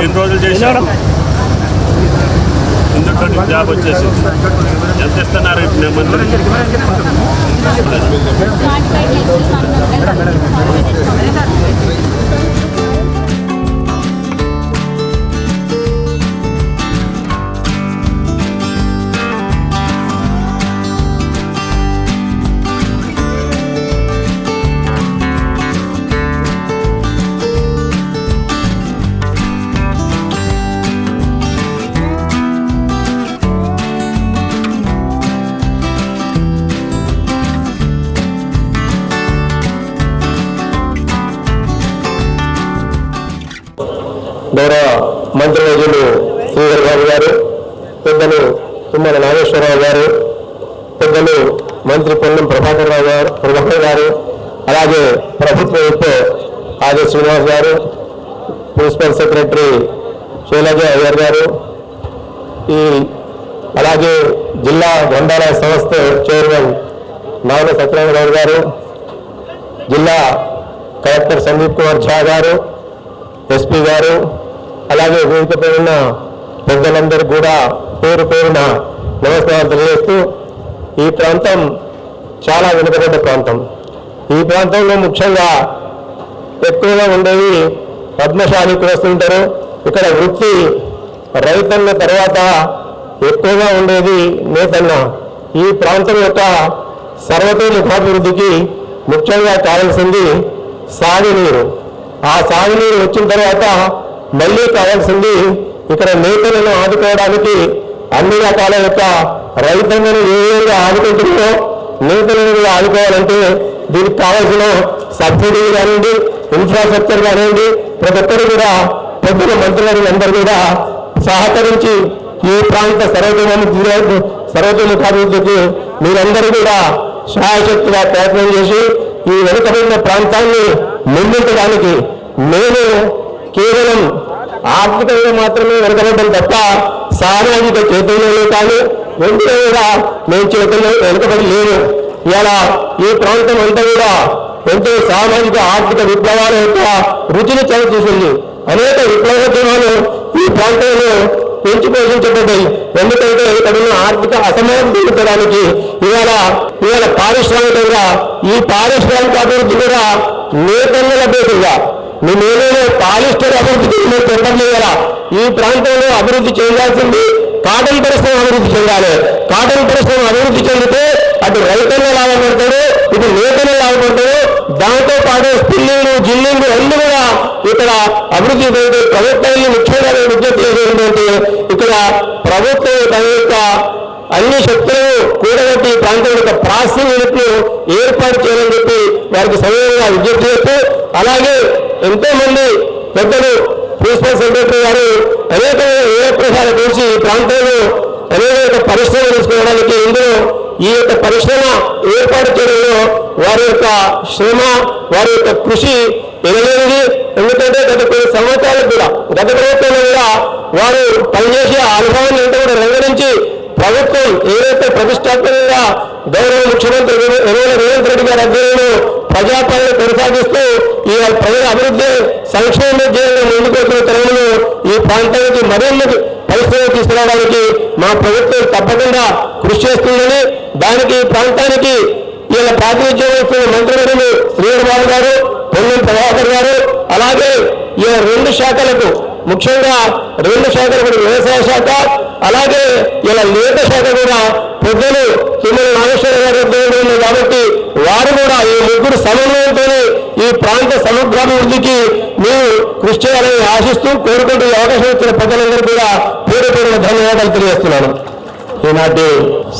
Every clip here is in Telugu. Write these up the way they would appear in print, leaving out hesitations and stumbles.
ఎన్ని రోజులు చేశారు? ముందు జాబ్ వచ్చేసి ఎంత ఇస్తున్నారు మంత్రి? గౌరవ మంత్రివర్యులు శ్రీధర్ బాబు గారు, పెద్దలు తుమ్మల నాగేశ్వరరావు గారు, పెద్దలు మంత్రి పొన్నం ప్రభాకర్ గారు, అలాగే ప్రభుత్వ whip Adi Srinivas garu, principal secretary Shailaja Iyer గారు, అలాగే జిల్లా గ్రంథాలయ సంస్థ చైర్మన్ నావన సత్యనారాయణ గౌడ్ గారు, జిల్లా కలెక్టర్ సందీప్ కుమార్ ఝా గారు, ఎస్పీ గారు, అలాగే వేదికపై ఉన్న పెద్దలందరూ కూడా పేరు పేరున నమస్కారాలు తెలియజేస్తూ, ఈ ప్రాంతం చాలా వెనుకబడ్డ ప్రాంతం. ఈ ప్రాంతంలో ముఖ్యంగా ఎక్కువగా ఉండేవి పద్మశాలి కులస్తుంటారు. ఇక్కడ వృత్తి రైతన్న తర్వాత ఎక్కువగా ఉండేది నేతన్న. ఈ ప్రాంతం యొక్క సర్వతోముఖాభివృద్ధికి ముఖ్యంగా కావాల్సింది సాగునీరు. ఆ సాగునీరు వచ్చిన తర్వాత మళ్ళీ కావాల్సింది ఇక్కడ నేతలను ఆదుకోవడానికి అన్ని రకాల యొక్క రైతాంగాన్ని ఏ విధంగా ఆదుకుంటుందో నేతలను కూడా ఆదుకోవాలంటే దీనికి కావాల్సిన సబ్సిడీ కానివ్వండి, ఇన్ఫ్రాస్ట్రక్చర్ కానివ్వండి, ప్రతి ఒక్కరు కూడా పెద్దల మంత్రులందరూ కూడా సహకరించి ఈ ప్రాంత సర్వతోముఖాభివృద్ధికి మీరందరూ కూడా సహాయశక్తిగా ప్రయత్నం చేసి ఈ వెనుకబడిన ప్రాంతాన్ని ముందుంచడానికి నేను కేవలం ఆర్థికంగా మాత్రమే వెనుకబడ్డం తప్ప సామాజిక చైతన్యంలో కానీ వెంటనే కూడా నేను చైతన్యం వెనుకబడి లేను. ఇలా ఈ ప్రాంతం అంతా కూడా ఎంతో సామాజిక ఆర్థిక విప్లవాల యొక్క రుచిని చవిచూసింది. అనేక విప్లవోద్యమాలు ఈ ప్రాంతంలో పెంచి పోషించబడ్డాయి. ఎందుకంటే ఇక్కడ ఉన్న ఆర్థిక అసమానం తీర్చడానికి ఇవాళ పారిశ్రామికంగా ఈ పారిశ్రామిక అభివృద్ధి కూడా నేతన్నల బేసుగా మేము ఏదైనా పాలిస్టర్ అభివృద్ధి చెందడం లేదా ఈ ప్రాంతంలో అభివృద్ధి చేయాల్సింది కాటన్ పరిశ్రమ అభివృద్ధి చెందాలి. కాటన్ పరిశ్రమ అభివృద్ధి చెందితే అటు రైతులు లాభపడతాడు, ఇటు నేతలు లాభపడతాడు. దాంతో పాటు స్పిల్లింగ్ జిల్లింగ్ రెండు కూడా ఇక్కడ అభివృద్ధి ప్రభుత్వాన్ని ముఖ్యంగా విజ్ఞప్తి చేసేటువంటి ఇక్కడ ప్రభుత్వం తన యొక్క అన్ని శక్తులను కూడగట్టి ప్రాంతం యొక్క ప్రాసెసింగ్ యూనిట్ను ఏర్పాటు చేయాలని చెప్పి వారికి సమయంగా విజ్ఞప్తి చేస్తూ, అలాగే ఎంతో మంది పెద్దలు ప్రిన్సిపల్ సెక్రటరీ గారు అనేక ప్రసారాలు చూసి ఈ ప్రాంతంలో అనేక పరిశ్రమ తీసుకోవడానికి ఇందులో ఈ యొక్క పరిశ్రమ ఏర్పాటు చేయడంలో వారి యొక్క శ్రమ, వారి యొక్క కృషి ఎనలేనిది. ఎందుకంటే గత కొన్ని సంవత్సరాలకు కూడా గత ప్రభుత్వంలో కూడా వారు పనిచేసే అనుభవాన్ని అంతా కూడా రంగరించి ప్రభుత్వం ఏదైతే ప్రతిష్టాత్మకంగా గౌరవ ముఖ్యమంత్రి రేవంత్ రెడ్డి గారి అధ్యయనంలో ప్రజాపాలన కొనసాగిస్తూ ఈ ప్రజల అభివృద్ధి సంక్షేమ ధ్యేయంగా ముందుకు వచ్చిన తరుణంలో ఈ ప్రాంతానికి మరిన్ని పరిశ్రమలు తీసుకురావడానికి మా ప్రభుత్వం తప్పకుండా కృషి చేస్తుందని, దానికి ఈ ప్రాంతానికి ఇలా ప్రాతినిధ్యం వస్తున్న మంత్రివర్యులు శ్రీధర్ బాబు గారు, పొన్నం ప్రభాకర్ గారు, అలాగే ఈ రెండు శాఖలకు ముఖ్యంగా రెండు శాఖలు వ్యవసాయ శాఖ, అలాగే ఇలా లేఖ శాఖ కూడా పెద్దలు తుమ్మల నాగేశ్వర గారి ఉంది కాబట్టి వారు కూడా ఈ ముగ్గురు సమన్వయంతో ఈ ప్రాంత సమగ్రాభివృద్ధికి మేము కృషి చేయాలని ఆశిస్తూ కోరుకుంటూ అవకాశం ఇచ్చిన ప్రజలందరూ కూడా పేరు పేరున ధన్యవాదాలు తెలియజేస్తున్నాను. ఈనాటి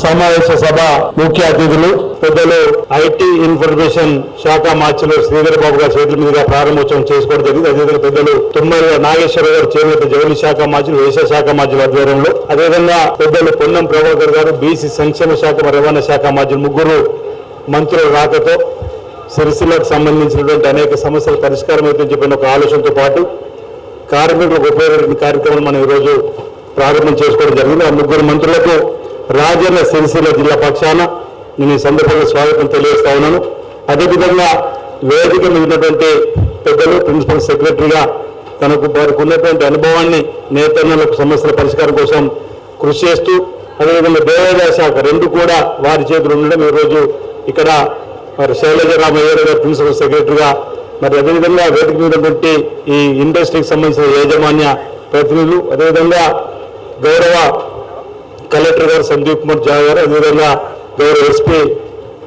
సమావేశ సభ ముఖ్య అతిథులు పెద్దలు ఐటీ ఇన్ఫర్మేషన్ శాఖ మార్చులు శ్రీధర్ బాబు గారి చేతుల మీదుగా ప్రారంభోత్సవం చేసుకోవడం జరిగింది. అదేవిధంగా పెద్దలు తుమ్మల నాగేశ్వర గారు చేనేత జౌళి శాఖ మార్చులు, వ్యవసాయ శాఖ మార్చుల ఆధ్వర్యంలో, అదేవిధంగా పెద్దలు పొన్నం ప్రభాకర్ గారు బీసీ సంక్షేమ శాఖ రవాణా శాఖ మార్చులు ముగ్గురు మంత్రుల రాకతో సిరిసిల్లకు సంబంధించినటువంటి అనేక సమస్యల పరిష్కారం అయితే చెప్పిన ఒక ఆలోచనతో పాటు కార్మికులకు ఉపయోగపడే కార్యక్రమం మనం ఈరోజు ప్రారంభం చేసుకోవడం జరిగింది. ఆ ముగ్గురు మంత్రులకు రాజన్న సిరిసిల్ల జిల్లా పక్షాన నేను ఈ సందర్భంగా స్వాగతం తెలియజేస్తా ఉన్నాను. అదేవిధంగా వేదిక మీద ఉన్నటువంటి పెద్దలు ప్రిన్సిపల్ సెక్రటరీగా వారికి ఉన్నటువంటి అనుభవాన్ని నేతన్నలకు సమస్యల పరిష్కారం కోసం కృషి చేస్తూ అదేవిధంగా దేవాదాయ శాఖ రెండు కూడా వారి చేతులు ఉండడం ఈరోజు ఇక్కడ మరి శైలజరామయ్య గారు ప్రిన్సిపల్ సెక్రటరీగా మరి అదేవిధంగా వేదిక మీద ఉన్నటువంటి ఈ ఇండస్ట్రీకి సంబంధించిన యాజమాన్య ప్రతినిధులు అదేవిధంగా గౌరవ కలెక్టర్ గారు సందీప్ కుమార్ జా గారు అదేవిధంగా గౌరవ ఎస్పీ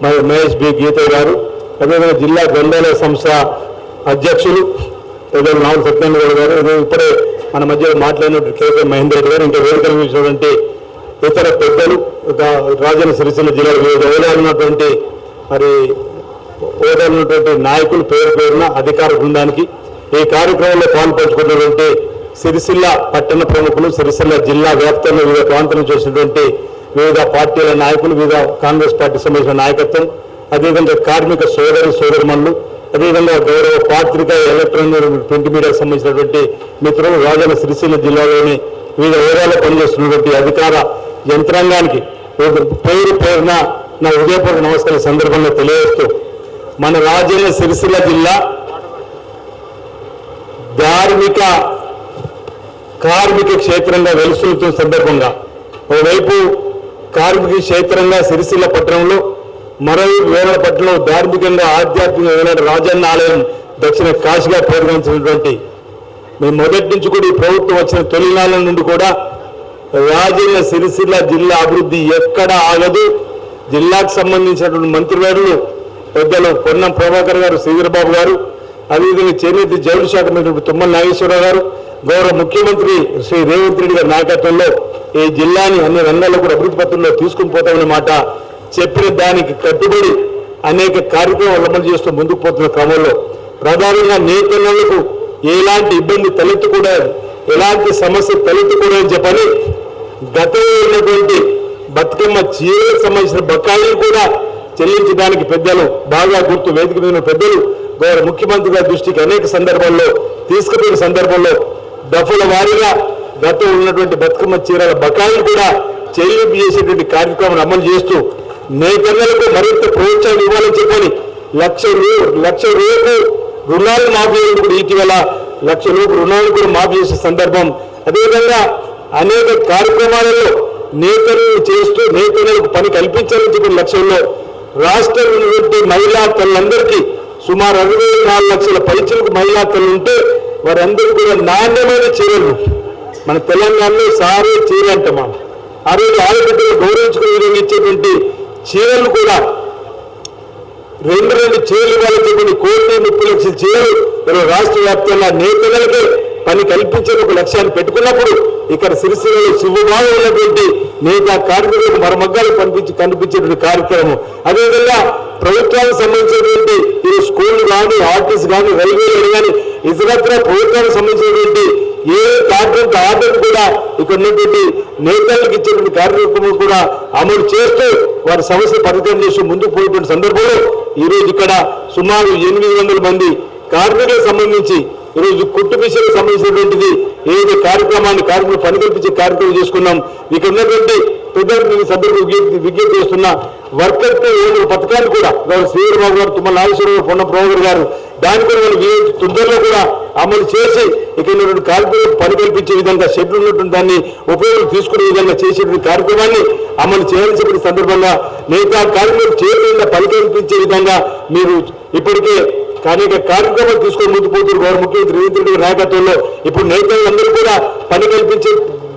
మహేష్ బి గీత గారు అదేవిధంగా జిల్లా గ్రంథాలయ సంస్థ అధ్యక్షులు పెద్దలు నాలుగు సత్యనారాయణ గారు ఇప్పుడే మన మధ్య మాట్లాడినట్టు కేకే మహేందర్ రెడ్డి గారు ఇంకా వేదికలు ఇచ్చినటువంటి ఇతర పెద్దలు రాజన్న సిరిసిల్ల జిల్లాలో వివిధ హోదాలు ఉన్నటువంటి మరి హోదాలు ఉన్నటువంటి నాయకులు పేరు పేరున అధికార బృందానికి ఈ కార్యక్రమంలో పాల్పంచుకున్నటువంటి సిరిసిల్ల పట్టణ ప్రముఖులు సిరిసిల్ల జిల్లా వ్యాప్తంగా వివిధ ప్రాంతాల నుంచి వచ్చినటువంటి వివిధ పార్టీల నాయకులు వివిధ కాంగ్రెస్ పార్టీ సంబంధించిన నాయకత్వం అదేవిధంగా కార్మిక సోదరుమణులు అదేవిధంగా గౌరవ పాత్రిక ఎలక్ట్రానిక్ ప్రింట్ మీడియాకు సంబంధించినటువంటి మిత్రులు రాజన్న సిరిసిల్ల జిల్లాలోని వివిధ హోదాలో పనిచేస్తున్నటువంటి అధికార యంత్రాంగానికి పేరు పేరున నా హృదయపూర్వక నమస్కారం సందర్భంగా తెలియజేస్తూ మన రాజన్న సిరిసిల్ల జిల్లా కార్మిక క్షేత్రంగా వెలుసులుతున్న సందర్భంగా ఓవైపు కార్మిక క్షేత్రంగా సిరిసిల్ల పట్టణంలో మరోవైపు వేమలపట్నంలో ధార్మికంగా ఆధ్యాత్మికమైన రాజన్న ఆలయం దక్షిణ కాశీగా పరిగణించినటువంటి మేము మొదటి నుంచి కూడా ఈ ప్రభుత్వం వచ్చిన తొలినాళ్ళ నుండి కూడా రాజన్న సిరిసిల్ల జిల్లా అభివృద్ధి ఎక్కడ ఆగదు. జిల్లాకు సంబంధించినటువంటి మంత్రివర్యులు పెద్దలు పొన్నం ప్రభాకర్ గారు, శ్రీధరబాబు గారు, అదేవిధంగా చేనేత జౌళి శాఖ మంత్రి తుమ్మల నాగేశ్వరరావు గారు, గౌరవ ముఖ్యమంత్రి శ్రీ రేవంత్ రెడ్డి గారి నాయకత్వంలో ఈ జిల్లాని అన్ని రంగాల్లో కూడా అభివృద్ధి పత్రంలో తీసుకుని పోతామనే మాట చెప్పిన దానికి కట్టుబడి అనేక కార్యక్రమాలు అమలు చేస్తూ ముందుకు పోతున్న క్రమంలో ప్రధానంగా నేతలకు ఎలాంటి ఇబ్బంది తలెత్తకూడదు, ఎలాంటి సమస్య తలెత్తకూడదని చెప్పని గతంలో ఉన్నటువంటి బతుకమ్మ చీరలకు సంబంధించిన బకాయిలు కూడా చెల్లించడానికి పెద్దలు బాగా గుర్తు వేదిక మీద పెద్దలు గౌరవ ముఖ్యమంత్రి గారి దృష్టికి అనేక సందర్భాల్లో తీసుకుపోయిన సందర్భంలో దఫల వారీగా గతంలో ఉన్నటువంటి బతుకమ్మ చీరల బకాయిలు కూడా చెల్లింపు చేసేటువంటి కార్యక్రమాన్ని అమలు చేస్తూ నేతలకు మరింత ప్రోత్సాహం ఇవ్వాలని చెప్పని లక్ష రూపాయలు రుణాలు మాఫీ కూడా ఇటీవల లక్ష రూపాయలు రుణాలు కూడా మాఫీ చేసే సందర్భం. అదేవిధంగా అనేక కార్యక్రమాలలో నేతలను చేస్తూ నేతలకు పని కల్పించాలని చెప్పిన లక్ష్యంలో రాష్ట్రంలో ఉన్నటువంటి మహిళా తల్లందరికీ సుమారు 64 లక్షల పైచలకు మహిళా తల్లు ఉంటే వారందరూ కూడా నాణ్యమైన చీరలు మన తెలంగాణలో సారే చీర అంటామా ఆ రోజు ఆడబిడ్డలు గౌరవించుకునే విధంగా ఇచ్చేటువంటి చీరలు కూడా 2 చీరలు వాళ్ళకి చెప్పిన 1,30,00,000 చీరలు రాష్ట్ర వ్యాప్తంగా నేతలకే పని కల్పించే ఒక లక్ష్యాన్ని పెట్టుకున్నప్పుడు ఇక్కడ సిరిసిల్లలో శుభభావం ఉన్నటువంటి నేత కార్మికులకు మరమగ్గాలు కనిపించేటువంటి కార్యక్రమం. అదేవిధంగా ప్రభుత్వానికి సంబంధించినటువంటి ఈ స్కూళ్ళు కానీ ఆర్టీసీ కానీ రైల్వేలు కానీ ఇతరత్ర ప్రభుత్వానికి సంబంధించినటువంటి ఏ కార్యక్రమం ఆర్డర్ కూడా ఇక్కడ ఉన్నటువంటి నేతలకు ఇచ్చేటువంటి కార్యక్రమం కూడా అమలు చేస్తూ వారి సమస్య పరిష్కారం చేస్తూ ముందుకు పోయేటువంటి సందర్భంలో ఈరోజు ఇక్కడ సుమారు 800 మంది కార్మికులకు సంబంధించి ఈరోజు కుట్టు మిషన్కి సంబంధించినటువంటిది ఏది కార్యక్రమాన్ని కార్మికులు పని కల్పించే కార్యక్రమం చేసుకున్నాం. ఇక్కడ ఉన్నటువంటి పెద్దలు సందర్భంగా విజ్ఞప్తి చేస్తున్న వర్కర్ పథకాన్ని కూడా శ్రీధరబాబు గారు, తుమ్మల నాగేశ్వరరావు, పొన్న ప్రభాకర్ గారు దాన్ని కూడా వాళ్ళు తొందరలో కూడా అమలు చేసి ఇక్కడ ఉన్నటువంటి కార్మికులకు పని కల్పించే విధంగా షెడ్యూల్ ఉన్నటువంటి దాన్ని ఉపయోగం తీసుకునే విధంగా చేసేటువంటి కార్యక్రమాన్ని అమలు చేయాల్సిన సందర్భంగా మిగతా కార్మికులకు చేతుల్లో పని కల్పించే విధంగా మీరు ఇప్పటికే అనేక కార్యక్రమాలు తీసుకొని ముందు పోతున్నారు. గౌరవ ముఖ్యమంత్రి రేవంత్ రెడ్డి నాయకత్వంలో ఇప్పుడు నేతలందరూ కూడా పని కల్పించే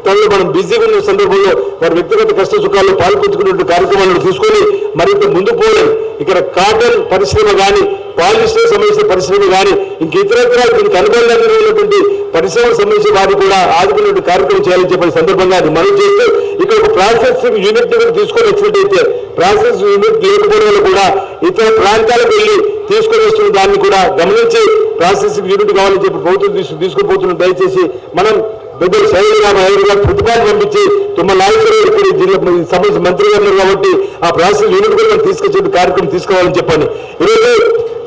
తనలో మనం బిజీగా ఉన్న సందర్భంలో వారి వ్యక్తిగత కష్ట సుఖాల్లో పాల్పంచుకునే కార్యక్రమాలను తీసుకొని మరింత ముందుకు పోలేదు. ఇక్కడ కాటన్ పరిశ్రమ కానీ పాలిస్టర్ సంబంధించిన పరిశ్రమ కానీ ఇంక ఇతరత్ర దీనికి అనుబంధంగా ఉన్నటువంటి పరిశ్రమకు సంబంధించిన వారు కూడా ఆదుకునే కార్యక్రమం చేయాలని చెప్పిన సందర్భంగా అది మనం చేస్తూ ఇక్కడ ఒక ప్రాసెసింగ్ యూనిట్ తీసుకొని వచ్చినట్టయితే ప్రాసెస్ యూనిట్ లేకపోవడం వల్ల కూడా ఇతర ప్రాంతాలకు వెళ్ళి తీసుకొని వస్తున్న దాన్ని కూడా గమనించి ప్రాసెసింగ్ యూనిట్ కావాలని చెప్పి ప్రభుత్వం తీసుకుపోతున్న దయచేసి మనం పెద్దలు శైలజరామయ్య గారు ప్రతిపాదన పంపించి తుమ్మల నాగేశ్వరరావు ఇప్పుడు జిల్లా సంబంధించిన మంత్రి గారు కాబట్టి ఆ ప్రాసెస్ యూనిట్ కూడా మనం తీసుకొచ్చే కార్యక్రమం తీసుకోవాలని చెప్పండి. ఈరోజు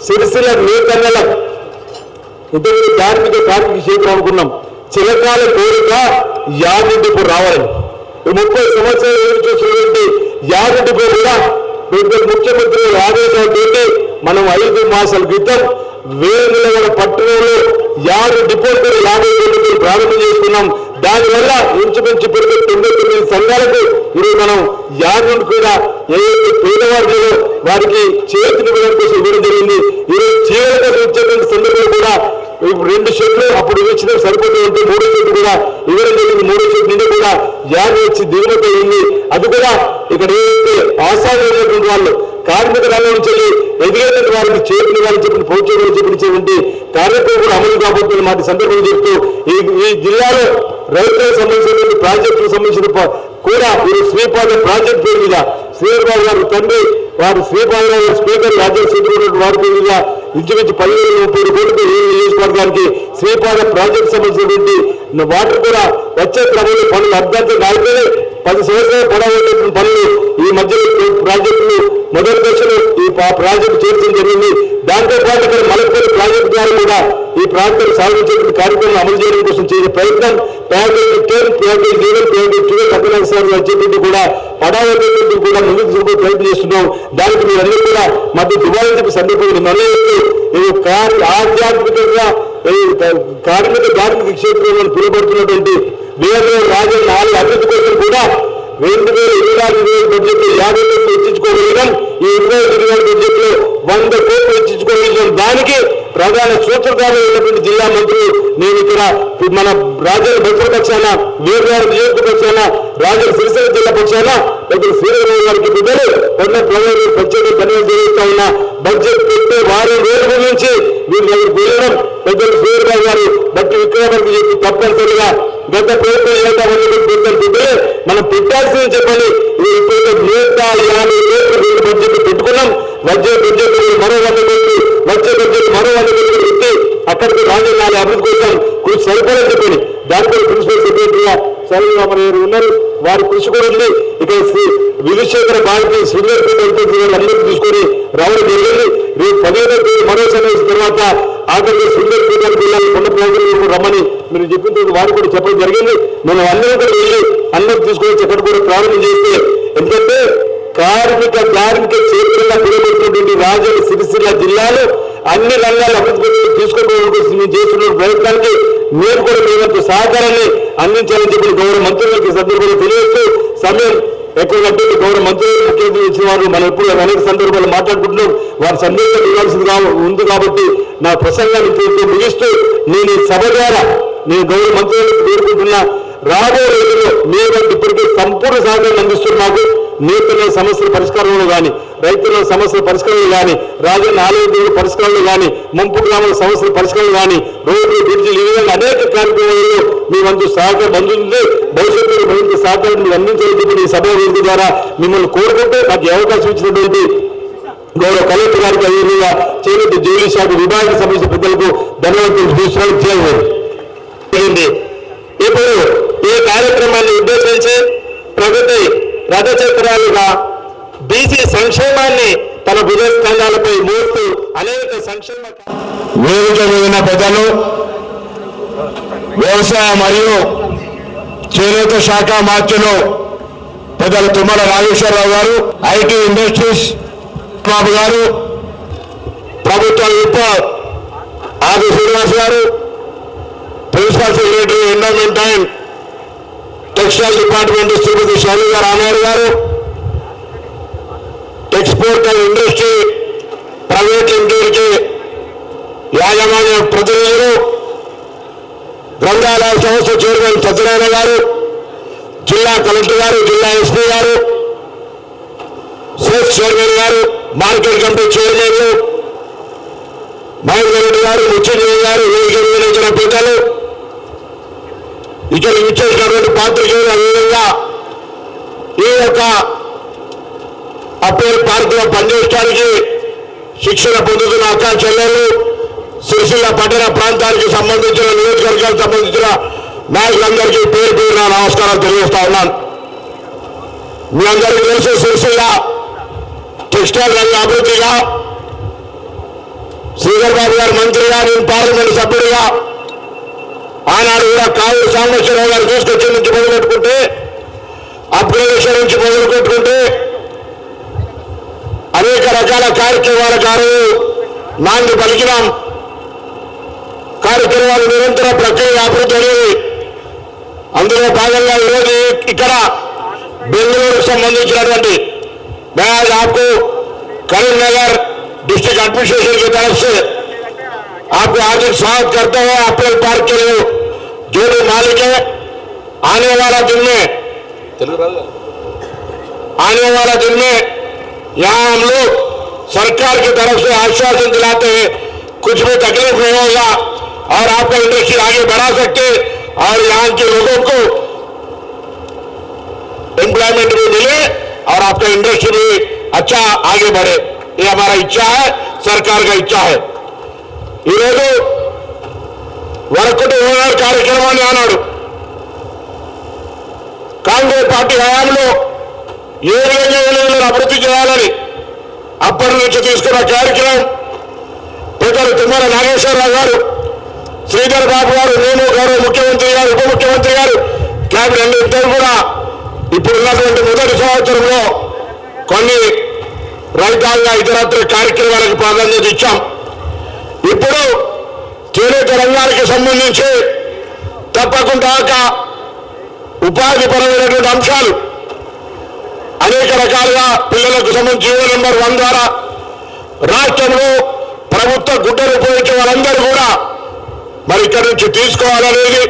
సిరిసిల్ల నేతన్నల ఇంతకుముందు కార్మిక క్షేత్రం అనుకున్నాం. చిరకాల కోరిక యాగంటిపూర్ రావాలని 30 సంవత్సరాలు ఎదురు చూసినటువంటి యాగంటిపూర్ కూడా ముఖ్యమంత్రి ఆదేశాలతో మనం 5 మాసాల క్రితం వేల పట్టణంలో 50 డిపోలు 50 కోట్లతో ప్రారంభం చేసుకున్నాం. దానివల్ల ఇంచుమించు పెరిగే 99 సంఘాలకు ఈరోజు మనం యార్డు కూడా ఏదైతే పేదవారు వారికి చేతిని ఇవ్వడం కోసం ఇవ్వడం జరిగింది. ఈరోజు చీరల కోసం ఇచ్చేటువంటి సందర్భంలో కూడా 2 షెడ్లు అప్పుడు ఇచ్చిన సరిపోతుంది, 3 షెడ్లు కూడా ఇవ్వడం జరిగింది. 3 షెడ్ నుండి కూడా యార్డు వచ్చి దిగుమతి అయింది. అది కూడా ఇక్కడ ఏదైతే ఆశామైనటువంటి వాళ్ళు కార్మిక రంగం నుంచి ఎదిగేటువంటి వారికి చేతిని వారికి చెప్పిన పౌచర్యాలు చెప్పించేటువంటి కార్యక్రమం కూడా అమలు కాబోతున్న మాట సందర్భంగా చెప్తూ ఈ జిల్లాలో రైతులకు సంబంధించినటువంటి ప్రాజెక్టులకు సంబంధించిన కూడా ఈ శ్రీపాద ప్రాజెక్ట్ పేరు మీద శ్రీధర్బాబు గారు తండ్రి వారు శ్రీపాద గారు స్పీకర్ రాజ్యసభ వారి పేరు మీద ఇంచుమించు 10,30 కోట్లతో ఈ నియోజకవర్గానికి శ్రీపాద ప్రాజెక్ట్ సంబంధించినటువంటి వాటర్ కూడా వచ్చే క్రమంలో పనులు అభ్యర్థులు ఆగిపోయి 10 సంవత్సరాలు పొడవైనటువంటి పనులు ఈ మధ్యలో ప్రాజెక్టులు మొదటి దశలో ఈ ప్రాజెక్టు చేర్చడం జరిగింది. దాంతో పాటు ఇక్కడ మలపల్లి ప్రాజెక్టు ద్వారా కూడా ఈ ప్రాంతాన్ని సాధించేటువంటి కార్యక్రమం అమలు చేయడం కోసం చేసే ప్రయత్నం ప్యాకేజ్ 10, ప్యాకేజ్ 11, ప్యాకేజ్ 12 పట్టణాలు వచ్చేటువంటి కూడా పడావైనటువంటి కూడా ముందుకు తీసుకునే ప్రయత్నం చేస్తున్నాం. దానికి మీరందరూ కూడా మధ్య దివాళీ చెప్పి సందర్భంగా మళ్ళీ ఇది ఆధ్యాత్మికంగా కార్మిక క్షేత్రంలో పిలువబడుతున్నటువంటి వేరే రాజ్యం 4 అభివృద్ధి కోసం కూడా 2024 బడ్జెట్ 50 కోట్లు వెచ్చించుకోగలిగాం. ఈ 2024 బడ్జెట్ లో 100 కోట్లు వెచ్చించుకోగలిగాం. దానికి ప్రధాన సూత్రధారులు ఉన్నటువంటి జిల్లా మంత్రులు నేను ఇక్కడ మన రాజన్న భద్ర పక్షాన, వేరువారి నియోజక పక్షాన, రాజన్న సిరిసిల్ల జిల్లా పక్షాన డాక్టర్ శ్రీధర్బాబు గారికి బిడ్డలు ప్రత్యేక ధన్యవాదాలు తెలియజేస్తా ఉన్నా. బడ్జెట్ పెట్టే వారం రోజుల నుంచి వీరి దగ్గరికి వెళ్ళడం పెద్దలు శ్రీధర్బాబు గారు బట్టి విక్రమార్క చెప్పి తప్పనిసరిగా గత ప్రభుత్వం బిడ్డలే మనం పెట్టాల్సింది చెప్పని ఇప్పటికే 150 కోట్ల బడ్జెట్ పెట్టుకున్నాం. వచ్చే బడ్జెట్ మరో 100 కోట్లు, వచ్చే బడ్జెట్ మరో 100 కోట్లు పెట్టి అక్కడికి రాజధాని అభివృద్ధి కోసం కృషి సరిపోదని చెప్పని దాంట్లో ప్రిన్సిపల్ సెక్రటరీగా సలీం ఉన్నారు. వారి కృషి కూడా ఉంది. ఇక విధుశేఖర భారతి శ్రీధర్ అందరూ తీసుకొని రావడం జరిగింది. రేపు 15వ తేదీ మరో సమావేశం తర్వాత ఆఖరికి శ్రీధర్ పీఠానికి వెళ్ళాలి, కొండ ప్రజలు రమ్మని మీరు చెప్పిన తర్వాత వారు కూడా చెప్పడం జరిగింది. మనం అందరం కూడా వెళ్ళి అందరూ తీసుకొని అక్కడ కూడా ప్రారంభం చేస్తే, ఎందుకంటే కార్మిక క్షేత్రంగా పిలువబడుతున్నటువంటి రాజన్న సిరిసిల్ల జిల్లాలో అన్ని రంగాల అభివృద్ధి తీసుకోవడం కోసం మేము చేస్తున్న ప్రయత్నానికి మీరు కూడా మేమంత సహకారాన్ని అందించాలని చెప్పిన గౌరవ మంత్రులకి సందర్భంలో తెలియజేస్తూ సమయం ఎక్కువ కట్టి గౌరవ మంత్రులు ముఖ్యమంత్రి ఇచ్చిన వారు మనం ఎప్పుడు అనేక సందర్భాలు మాట్లాడుకుంటున్నాం. వారి సందేశం ఇవ్వాల్సింది ఉంది కాబట్టి నా ప్రసంగాన్ని ముగిస్తూ నేను ఈ సభ ద్వారా నేను గౌరవ మంత్రులకు కోరుకుంటున్నా, రాబోయే రోజుల్లో మేము ఇప్పటికే సంపూర్ణ సహకారం అందిస్తున్నాము. నేతల సమస్యల పరిష్కారంలో కానీ, రైతుల సమస్యల పరిష్కారంలో కానీ, రాజన్న ఆలయ పరిష్కారంలో కానీ, ముంపు గ్రామాల సమస్యల పరిష్కారంలో కానీ, రోడ్లు బ్రిడ్జిలు ఈ విధంగా అనేక కార్యక్రమాలలో మీ వంతు సహకారం అందుతుంది. భవిష్యత్తులో మరింత సహకారం మీరు అందించాలని ఈ సభ వేదిక ద్వారా మిమ్మల్ని కోరుకుంటూ నాకు అవకాశం ఇచ్చినటువంటి గౌరవ కలెక్టర్ గారికి అదేవిధంగా చేనేత జైలు శాఖ విభాగ సంబంధించిన పెద్దలకు ధన్యవాదాలు చేయాలి. ఇప్పుడు ఈ కార్యక్రమాన్ని ఉద్దేశించి ప్రగతి రథచక్రాలుగా బీసీ సంక్షేమాన్ని తన భుజస్కంధాలపై మోస్తూ అనేక సంక్షేమ వేదిక మీద పెద్దలు, వ్యవసాయ మరియు చేనేత శాఖ మార్చులు పెద్దలు తుమ్మల నాగేశ్వరరావు గారు, ఐటీ ఇండస్ట్రీస్ బాబు గారు, ప్రభుత్వ whip Adi Srinivas garu, principal secretary endowment and textile department Shrimati Shaliga Ramarao garu, export and industry private లిమిటెడ్కి యాజమాన్య ప్రతినిధులు, గ్రంథాలయ సంస్థ చైర్మన్ సత్యనారాయణ గారు, జిల్లా కలెక్టర్ గారు, జిల్లా ఎస్పీ గారు, సెస్ చైర్మన్ గారు, మార్కెట్ కమిటీ చైర్మన్లు మహేందర్ రెడ్డి గారు, ముత్యంజయ గారు, వేదిక నిర్వహించిన పెద్దలు, ఇక్కడ ఇచ్చేసినటువంటి పాత్రికేయులు, అదేవిధంగా ఈ యొక్క అప్పేల్ పార్క్ లో పనిచేయడానికి శిక్షణ పొందుతున్న అక్క చెల్లెలు, సిరిసిల్ల పట్టణ ప్రాంతానికి సంబంధించిన నియోజకవర్గానికి సంబంధించిన నాయకులందరికీ పేరు పేరున నమస్కారాలు తెలియజేస్తా ఉన్నాను. మీ అందరికీ తెలుసు, సిరిసిల్ల టెక్స్టైల్ రంగ అభివృద్ధిగా శ్రీధర్ బాబు గారు మంత్రిగా, నేను పార్లమెంట్ సభ్యుడిగా ఆనాడు కూడా కావూరు సాంబశివరావు గారు తీసుకొచ్చి నుంచి మొదలుపెట్టుకుంటే, అప్గ్రేడేషన్ నుంచి మొదలుపెట్టుకుంటే అనేక రకాల కార్యక్రమాల నాంది పలికినాం. కార్యక్రమాలు నిరంతర ప్రక్రియ అభివృద్ధి అనేది అందులో భాగంగా ఈరోజు ఇక్కడ బెంగళూరుకు సంబంధించినటువంటి मैं आज आपको करीमनगर डिस्ट्रिक्ट एडमिनिस्ट्रेशन की तरफ से आपको हार्दिक स्वागत करते हैं एप्पल पार्क के लिए जो भी मालिक है आने वाला दिन में यहाँ हम लोग सरकार की तरफ से आश्वासन दिलाते हैं कुछ भी तकलीफ नहीं होगा और आपका इंडस्ट्री आगे बढ़ा सकते और यहाँ के लोगों को एम्प्लॉयमेंट भी मिले और आपका इंडस्ट्री भी अच्छा आगे बढ़े. ये हमारा इच्छा है, सरकार का इच्छा है. ఈరోజు వరకుటి ఓనర్ కార్యక్రమాన్ని అన్నాడు. కాంగ్రెస్ పార్టీ హయాంలో ఏ విధంగా ఎన్నికలను అభివృద్ధి చేయాలని అప్పటి నుంచి తీసుకున్న కార్యక్రమం పెద్దలు తుమ్మల నాగేశ్వరరావు గారు, శ్రీధర్ బాబు గారు, నేను గౌరవ ముఖ్యమంత్రి గారు, ఉప ముఖ్యమంత్రి గారు, క్యాబినెట్ ఇద్దరు కూడా ఇప్పుడున్నటువంటి మొదటి సంవత్సరంలో కొన్ని రైతాంగ ఇతరత్ర కార్యక్రమాలకు ప్రాధాన్యత ఇచ్చాం. ఇప్పుడు చేనేత రంగానికి సంబంధించి తప్పకుండా ఉపాధిపరమైనటువంటి అంశాలు అనేక రకాలుగా పిల్లలకు సంబంధించి జీవో నెంబర్ 1 ద్వారా రాష్ట్రంలో ప్రభుత్వ గుడ్డలు ఉపయోగించే వాళ్ళందరూ కూడా మరి ఇక్కడి నుంచి తీసుకోవాలనేది,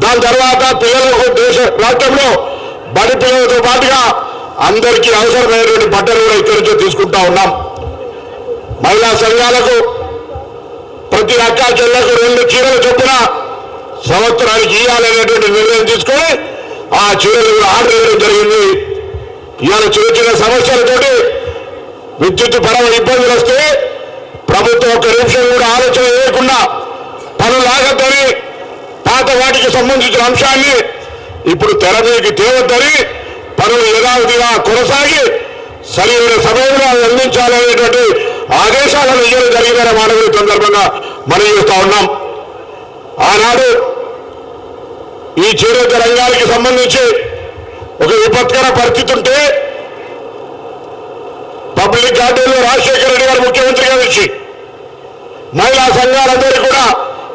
దాని తర్వాత పిల్లలకు రాష్ట్రంలో బడి పిల్లలతో పాటుగా అందరికీ అవసరమైనటువంటి బట్టలు కూడా ఇక్కడి నుంచో తీసుకుంటా ఉన్నాం. మహిళా సంఘాలకు ప్రతి అక్క చెల్లకు 2 చీరలు చొప్పున సంవత్సరానికి ఇవ్వాలనేటువంటి నిర్ణయం తీసుకొని ఆ చీరలు ఆర్డర్ చేయడం జరిగింది. ఇవాళ చిన్న చిన్న సమస్యలతోటి విద్యుత్ పరమైన ఇబ్బందులు వస్తే ప్రభుత్వం ఒక్క నిమిషం కూడా ఆలోచన చేయకుండా పనులు ఆగద్దని, పాత వాటికి సంబంధించిన అంశాన్ని ఇప్పుడు తెర మీదకి తేవద్దని, పనులు యథావిధిగా కొనసాగి సరైన సమయంలో అందించాలనేటువంటి ఆదేశాలను ఇవ్వడం జరిగిన మానవుల సందర్భంగా మనం చేస్తా ఉన్నాం. ఆనాడు ఈ చేనేత రంగానికి సంబంధించి ఒక విపత్కర పరిస్థితి ఉంటే పబ్లిక్ గార్డెన్లో రాజశేఖర రెడ్డి గారు ముఖ్యమంత్రిగా వచ్చి మహిళా సంఘాలందరూ కూడా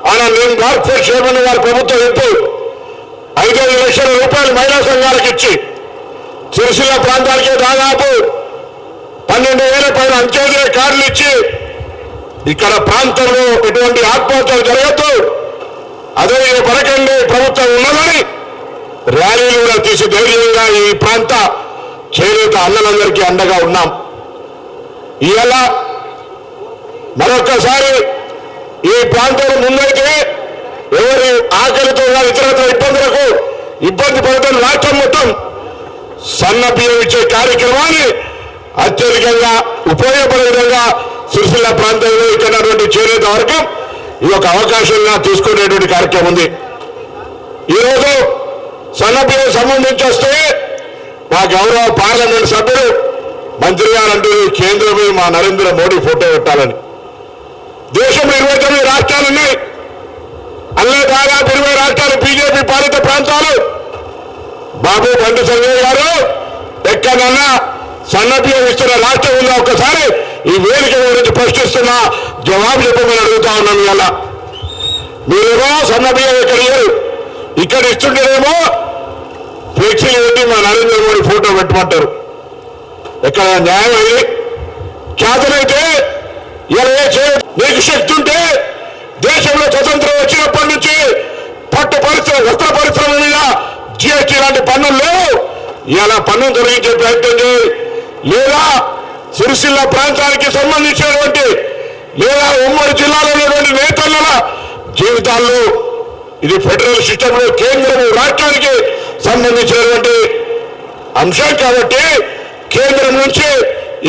ఆయన నేను మార్క్ఫెడ్ చైర్మన్ గారి ప్రభుత్వం ఎప్పుడు 5,5 లక్షల రూపాయలు మహిళా సంఘాలకు ఇచ్చి సిరిసిల్ల ప్రాంతానికి దాదాపు 12,000 పైన అంత్యోదయ కార్డులు ఇచ్చి ఇక్కడ ప్రాంతంలో ఎటువంటి ఆత్మహత్యలు జరగద్దు, అదే పడకండి ప్రభుత్వం ఉన్నదని ర్యాలీలు కూడా తీసి ధైర్యంగా ఈ ప్రాంత చేనేత అన్నలందరికీ అండగా ఉన్నాం. ఇవాళ మరొక్కసారి ఈ ప్రాంతంలో ముందైతే ఎవరి ఆకలితో ఇతరత్ర ఇబ్బంది పడుతున్న రాష్ట్రం మొత్తం సన్న బియ్యం ఇచ్చే కార్యక్రమాన్ని అత్యధికంగా ఉపయోగపడే విధంగా సిరిసిల్ల ప్రాంతంలో ఇక్కడటువంటి చేనేత వర్గం ఈ యొక్క అవకాశంగా తీసుకునేటువంటి కార్యక్రమం ఉంది. ఈరోజు సన్న బియ్యం సంబంధించి వస్తే మా గౌరవ పార్లమెంట్ సభ్యులు మంత్రి గారు అంటూ కేంద్రమే మా నరేంద్ర మోడీ ఫోటో పెట్టాలని. దేశంలో 29 రాష్ట్రాలు ఉన్నాయి, అల్లే దాదాపు 20 రాష్ట్రాలు బీజేపీ పాలిత ప్రాంతాలు. బాబు బండి సంజయ్ గారు ఎక్కడన్నా సన్నబియ్యం ఇస్తున్న రాష్ట్రం ఉందా ఒక్కసారి ఈ వేదిక గురించి ప్రశ్నిస్తున్నా జవాబు చెప్పమని అడుగుతా ఉన్నాను. ఇవాళ మీరేమో సన్నబియ్యం ఇక్కడ ఇస్తుంటేనేమో ఫ్లెక్సీలు పెట్టి మా నరేంద్ర మోడీ ఫోటో పెట్టమంటారు. ఎక్కడ న్యాయం అయింది? చేతనైతే ఇలా నీకు శక్తి ఉంటే దేశంలో స్వతంత్రం వచ్చినప్పటి నుంచి పట్టు పరిశ్రమ వస్త్ర పరిశ్రమ మీద జిఎస్టీ లాంటి పన్నులు లేవు. ఇలా పన్ను తొలగించే ప్రయత్నం చేయాలి. లేదా సిరిసిల్ల ప్రాంతానికి సంబంధించినటువంటి లేదా ఉమ్మడి జిల్లాలో ఉన్నటువంటి నేతల జీవితాల్లో ఇది ఫెడరల్ సిస్టంలో కేంద్రం రాష్ట్రానికి సంబంధించినటువంటి అంశం కాబట్టి కేంద్రం నుంచి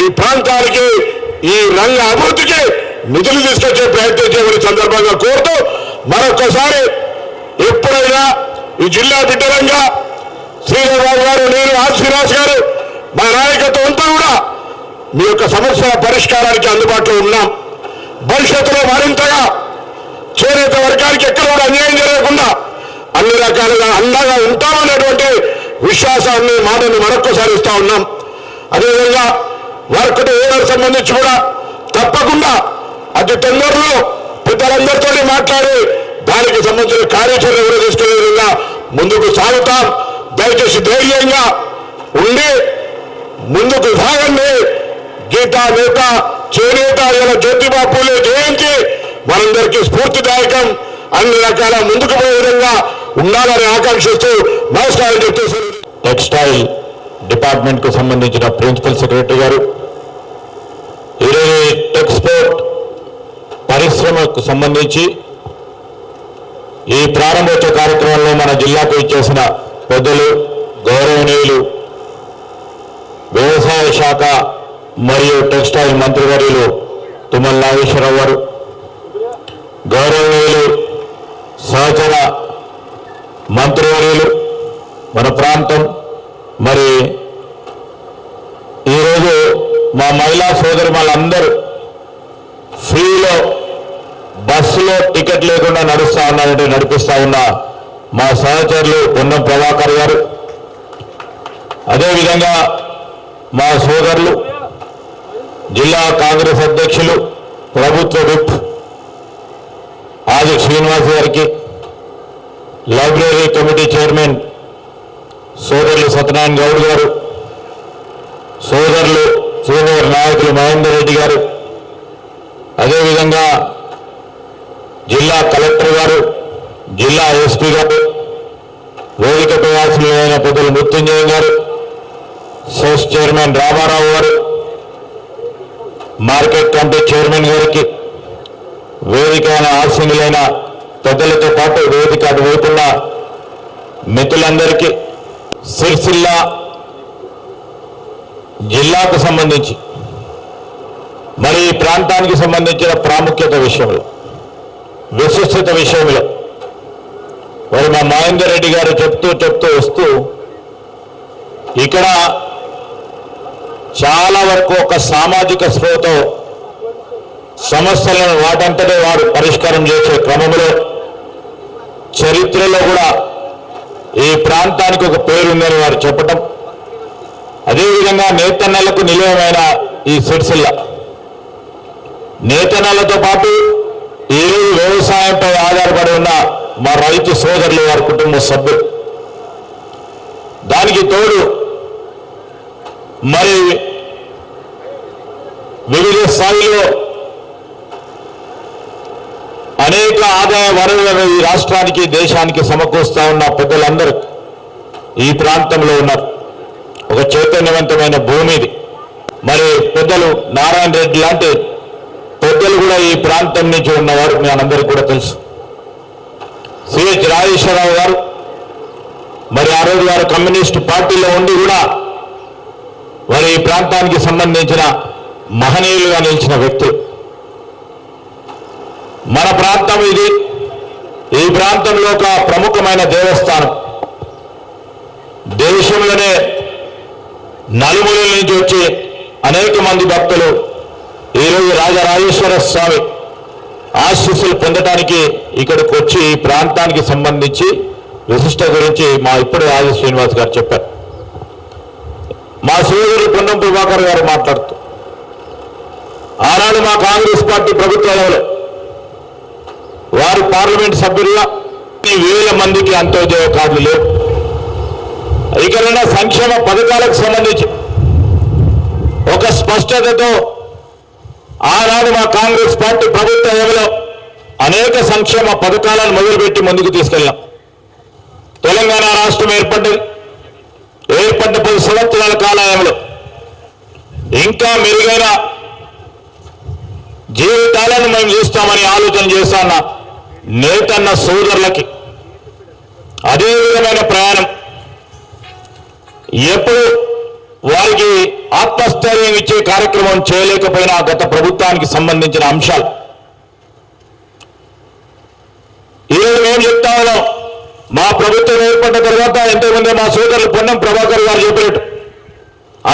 ఈ ప్రాంతానికి ఈ రంగ అభివృద్ధికి నిధులు తీసుకొచ్చే ప్రయత్నం చేయమని సందర్భంగా కోరుతూ మరొకసారి ఎప్పుడైనా ఈ జిల్లా బిడ్డలంగా శ్రీధర్బాబు గారు, నేను శ్రీనివాస్ గారు మా నాయకత్వం అంతా కూడా మీ యొక్క సమస్యల పరిష్కారానికి అందుబాటులో ఉన్నాం. భవిష్యత్తులో మరింతగా చేనేత వర్గానికి ఎక్కడ కూడా అన్యాయం జరగకుండా అన్ని రకాలుగా అండగా ఉంటామనేటువంటి విశ్వాసాన్ని మాటను మరొక్కసారి ఇస్తా ఉన్నాం. అదేవిధంగా వర్క్ టు ఓనర్ సంబంధించి కూడా తప్పకుండా అతి తొందరలో పెద్దలందరితో మాట్లాడి దానికి సంబంధించిన కార్యాచరణ కూడా తీసుకునే విధంగా ముందుకు సాగుతాం. దయచేసి ధైర్యంగా ఉండి ముందుకు సాగండి. గీతా నేత చేనేత ఇలా జ్యోతిబా పూలే జయంతి మనందరికీ స్ఫూర్తిదాయకం. అన్ని రకాల ముందుకు పోయే విధంగా ఉండాలని ఆకాంక్షిస్తూ నమస్కారం చెప్తూ టెక్స్టైల్ డిపార్ట్మెంట్ కు సంబంధించిన ప్రిన్సిపల్ సెక్రటరీ గారు, ఈరోజు ఎక్స్పోర్ట్ పరిశ్రమకు సంబంధించి ఈ ప్రారంభోత్సవ కార్యక్రమంలో మన జిల్లాకు ఇచ్చేసిన పెద్దలు, గౌరవనీయులు వ్యవసాయ శాఖ మరియు టెక్స్టైల్ మంత్రివర్యులు తుమ్మల నాగేశ్వరరావు గారు, గౌరవనీయులు సహచర మంత్రివర్యులు మన ప్రాంతం, మరి ఈరోజు మా మహిళా సోదరి వాళ్ళందరూ ఫ్రీలో బస్సులో టికెట్ లేకుండా నడిపిస్తా ఉన్న మా సహచరులు పొన్నం ప్రభాకర్ గారు, అదేవిధంగా మా సోదరులు జిల్లా కాంగ్రెస్ అధ్యక్షులు ప్రభుత్వ విప్ ఆది శ్రీనివాస్ గారికి, లైబ్రరీ కమిటీ చైర్మన్ సోదరులు సత్యనారాయణ గౌడ్ గారు, సోదరులు సీనియర్ నాయకులు మహేందర్ రెడ్డి గారు, అదేవిధంగా జిల్లా కలెక్టర్ గారు, జిల్లా ఎస్పీ గారు, వేదిక ప్రవాసులైన పెద్దలు మృత్యుంజయ గారు, సెస్ చైర్మన్ రామారావు గారు, మార్కెట్ కమిటీ చైర్మన్ గారికి, వేదిక ఆసీనులైన పెద్దలతో పాటు వేదిక అటువైపున్న మిత్రులందరికీ, సిరిసిల్ల జిల్లాకు సంబంధించి మరి ఈ ప్రాంతానికి సంబంధించిన ప్రాముఖ్యత విషయంలో, విశిష్టత విషయంలో మరి మా మహేందర్ రెడ్డి గారు చెప్తూ వస్తూ ఇక్కడ చాలా వరకు ఒక సామాజిక స్పృహతో సమస్యలను వాటంతటే వారు పరిష్కారం చేసే క్రమంలో చరిత్రలో కూడా ఈ ప్రాంతానికి ఒక పేరుందని వారు చెప్పటం, అదేవిధంగా నేతన్నలకు నిలవమైన ఈ సిరిసిల్ల నేతన్నలతో పాటు ఈరోజు వ్యవసాయంపై ఆధారపడి ఉన్న మా రైతు సోదరులు, వారి కుటుంబ సభ్యులు, దానికి తోడు మరి వివిధ స్థాయిలో అనేక ఆదాయ వనరులను ఈ రాష్ట్రానికి, దేశానికి సమకూరుస్తా ఉన్న పెద్దలందరూ ఈ ప్రాంతంలో ఉన్నారు. ఒక చైతన్యవంతమైన భూమి ఇది. మరి పెద్దలు నారాయణ రెడ్డి లాంటి పెద్దలు కూడా ఈ ప్రాంతం నుంచి ఉన్నవారు మనందరికీ కూడా తెలుసు. సిహెచ్ రాజేశ్వరరావు గారు మరి ఆ రోజు వారు కమ్యూనిస్టు పార్టీలో ఉండి కూడా మరి ఈ ప్రాంతానికి సంబంధించిన మహనీయులుగా నిలిచిన వ్యక్తి. మన ప్రాంతం ఇది. ఈ ప్రాంతంలో ఒక ప్రముఖమైన దేవస్థానం, దేశంలోనే నలుమూలల నుంచి వచ్చి అనేక మంది భక్తులు ఈరోజు రాజరాజేశ్వర స్వామి ఆశీస్సులు పొందడానికి ఇక్కడికి వచ్చి ఈ ప్రాంతానికి సంబంధించి విశిష్ట గురించి మా ఇప్పుడు ఆది శ్రీనివాస్ గారు చెప్పారు. మా సోదరుడు పొన్నం ప్రభాకర్ గారు మాట్లాడుతూ ఆనాడు మా కాంగ్రెస్ పార్టీ ప్రభుత్వంలో వారు పార్లమెంట్ సభ్యులుగా 1000 మందికి అంత్యోదయ కార్డులు లేవు. ఇక్కడ సంక్షేమ పథకాలకు సంబంధించి ఒక స్పష్టతతో ఆనాడు మా కాంగ్రెస్ పార్టీ ప్రభుత్వంలో అనేక సంక్షేమ పథకాలను మొదలుపెట్టి ముందుకు తీసుకెళ్ళాం. తెలంగాణ రాష్ట్రం ఏర్పడ్డ 10 సంవత్సరాల కాలంలో ఇంకా మెరుగైన జీవితాలను మేము చూస్తామని ఆలోచన చేస్తున్న నేతన్న సోదరులకి అదే విధమైన ప్రయాణం ఎప్పుడు వారికి ఆత్మస్థైర్యం ఇచ్చే కార్యక్రమం చేయలేకపోయినా గత ప్రభుత్వానికి సంబంధించిన అంశాలు ఈరోజు మేము చెప్తా ఉన్నాం. మా ప్రభుత్వం ఏర్పడ్డ తర్వాత ఎంతోమంది మా సోదరులు పొన్నం ప్రభాకర్ గారు చెప్పినట్టు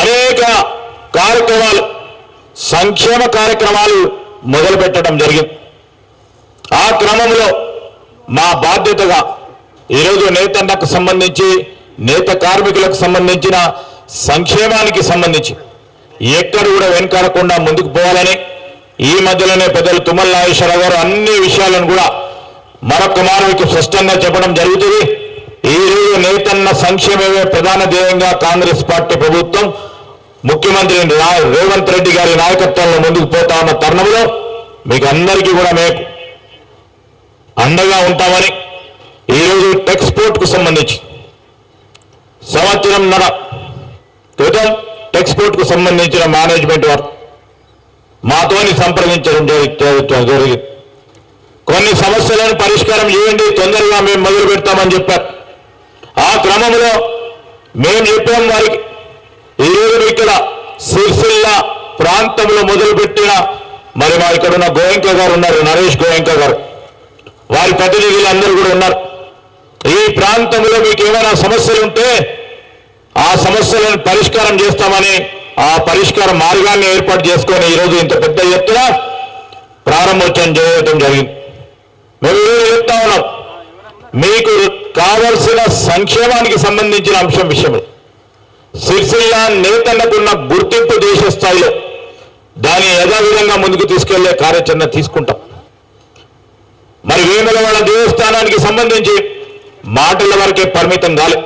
అనేక కార్యక్రమాలు, సంక్షేమ కార్యక్రమాలు మొదలుపెట్టడం జరిగింది. ఆ క్రమంలో మా బాధ్యతగా ఈరోజు నేతన్నకు సంబంధించి, నేత కార్మికులకు సంబంధించిన సంక్షేమానికి సంబంధించి ఎక్కడ కూడా వెనకాడకుండా ముందుకు పోవాలని ఈ మధ్యలోనే పెద్దలు తుమ్మల నాగేశ్వరరావు గారు అన్ని విషయాలను కూడా మరొక మానవుకి స్పష్టంగా చెప్పడం జరుగుతుంది. ఈ రోజు నేతన్న సంక్షేమమే ప్రధాన ధ్యేయంగా కాంగ్రెస్ పార్టీ ప్రభుత్వం ముఖ్యమంత్రి రేవంత్ రెడ్డి గారి నాయకత్వంలో ముందుకు పోతా ఉన్న తరుణంలో మీకు అందరికీ కూడా మేము అండగా ఉంటామని ఈరోజు టెక్స్పోర్ట్కు సంబంధించి సంవత్సరంన్నర క్రితం టెక్స్పోర్ట్కు సంబంధించిన మేనేజ్మెంట్ వారు మాతోని సంప్రదించడం జరిగింది. కొన్ని సమస్యలను పరిష్కారం చేయండి, తొందరగా మేము మొదలు పెడతామని చెప్పారు. ఆ క్రమంలో మేము చెప్పాం వారికి, ఈరోజు ఇక్కడ సిరిసిల్ల ప్రాంతంలో మొదలుపెట్టిన మరి మా ఇక్కడ ఉన్న గోయంక గారు ఉన్నారు, నరేష్ గోయంక గారు, వారి ప్రతినిధులు అందరూ కూడా ఉన్నారు. ఈ ప్రాంతంలో మీకు ఏమైనా సమస్యలు ఉంటే ఆ సమస్యలను పరిష్కారం చేస్తామని ఆ పరిష్కార మార్గాన్ని ఏర్పాటు చేసుకొని ఈరోజు ఇంత పెద్ద ఎత్తున ప్రారంభోత్సవం చేయడం జరిగింది. మేము ఈరోజు చెప్తా ఉన్నాం, మీకు కావలసిన సంక్షేమానికి సంబంధించిన అంశం విషయంలో సిరిసిల్ల నేతన్నకున్న గుర్తింపు దేశ స్థాయిలో దాన్ని యథావిధంగా ముందుకు తీసుకెళ్లే కార్యాచరణ తీసుకుంటాం. మరి వేములవాడ దేవస్థానానికి సంబంధించి మాటల వరకే పరిమితం కాలే.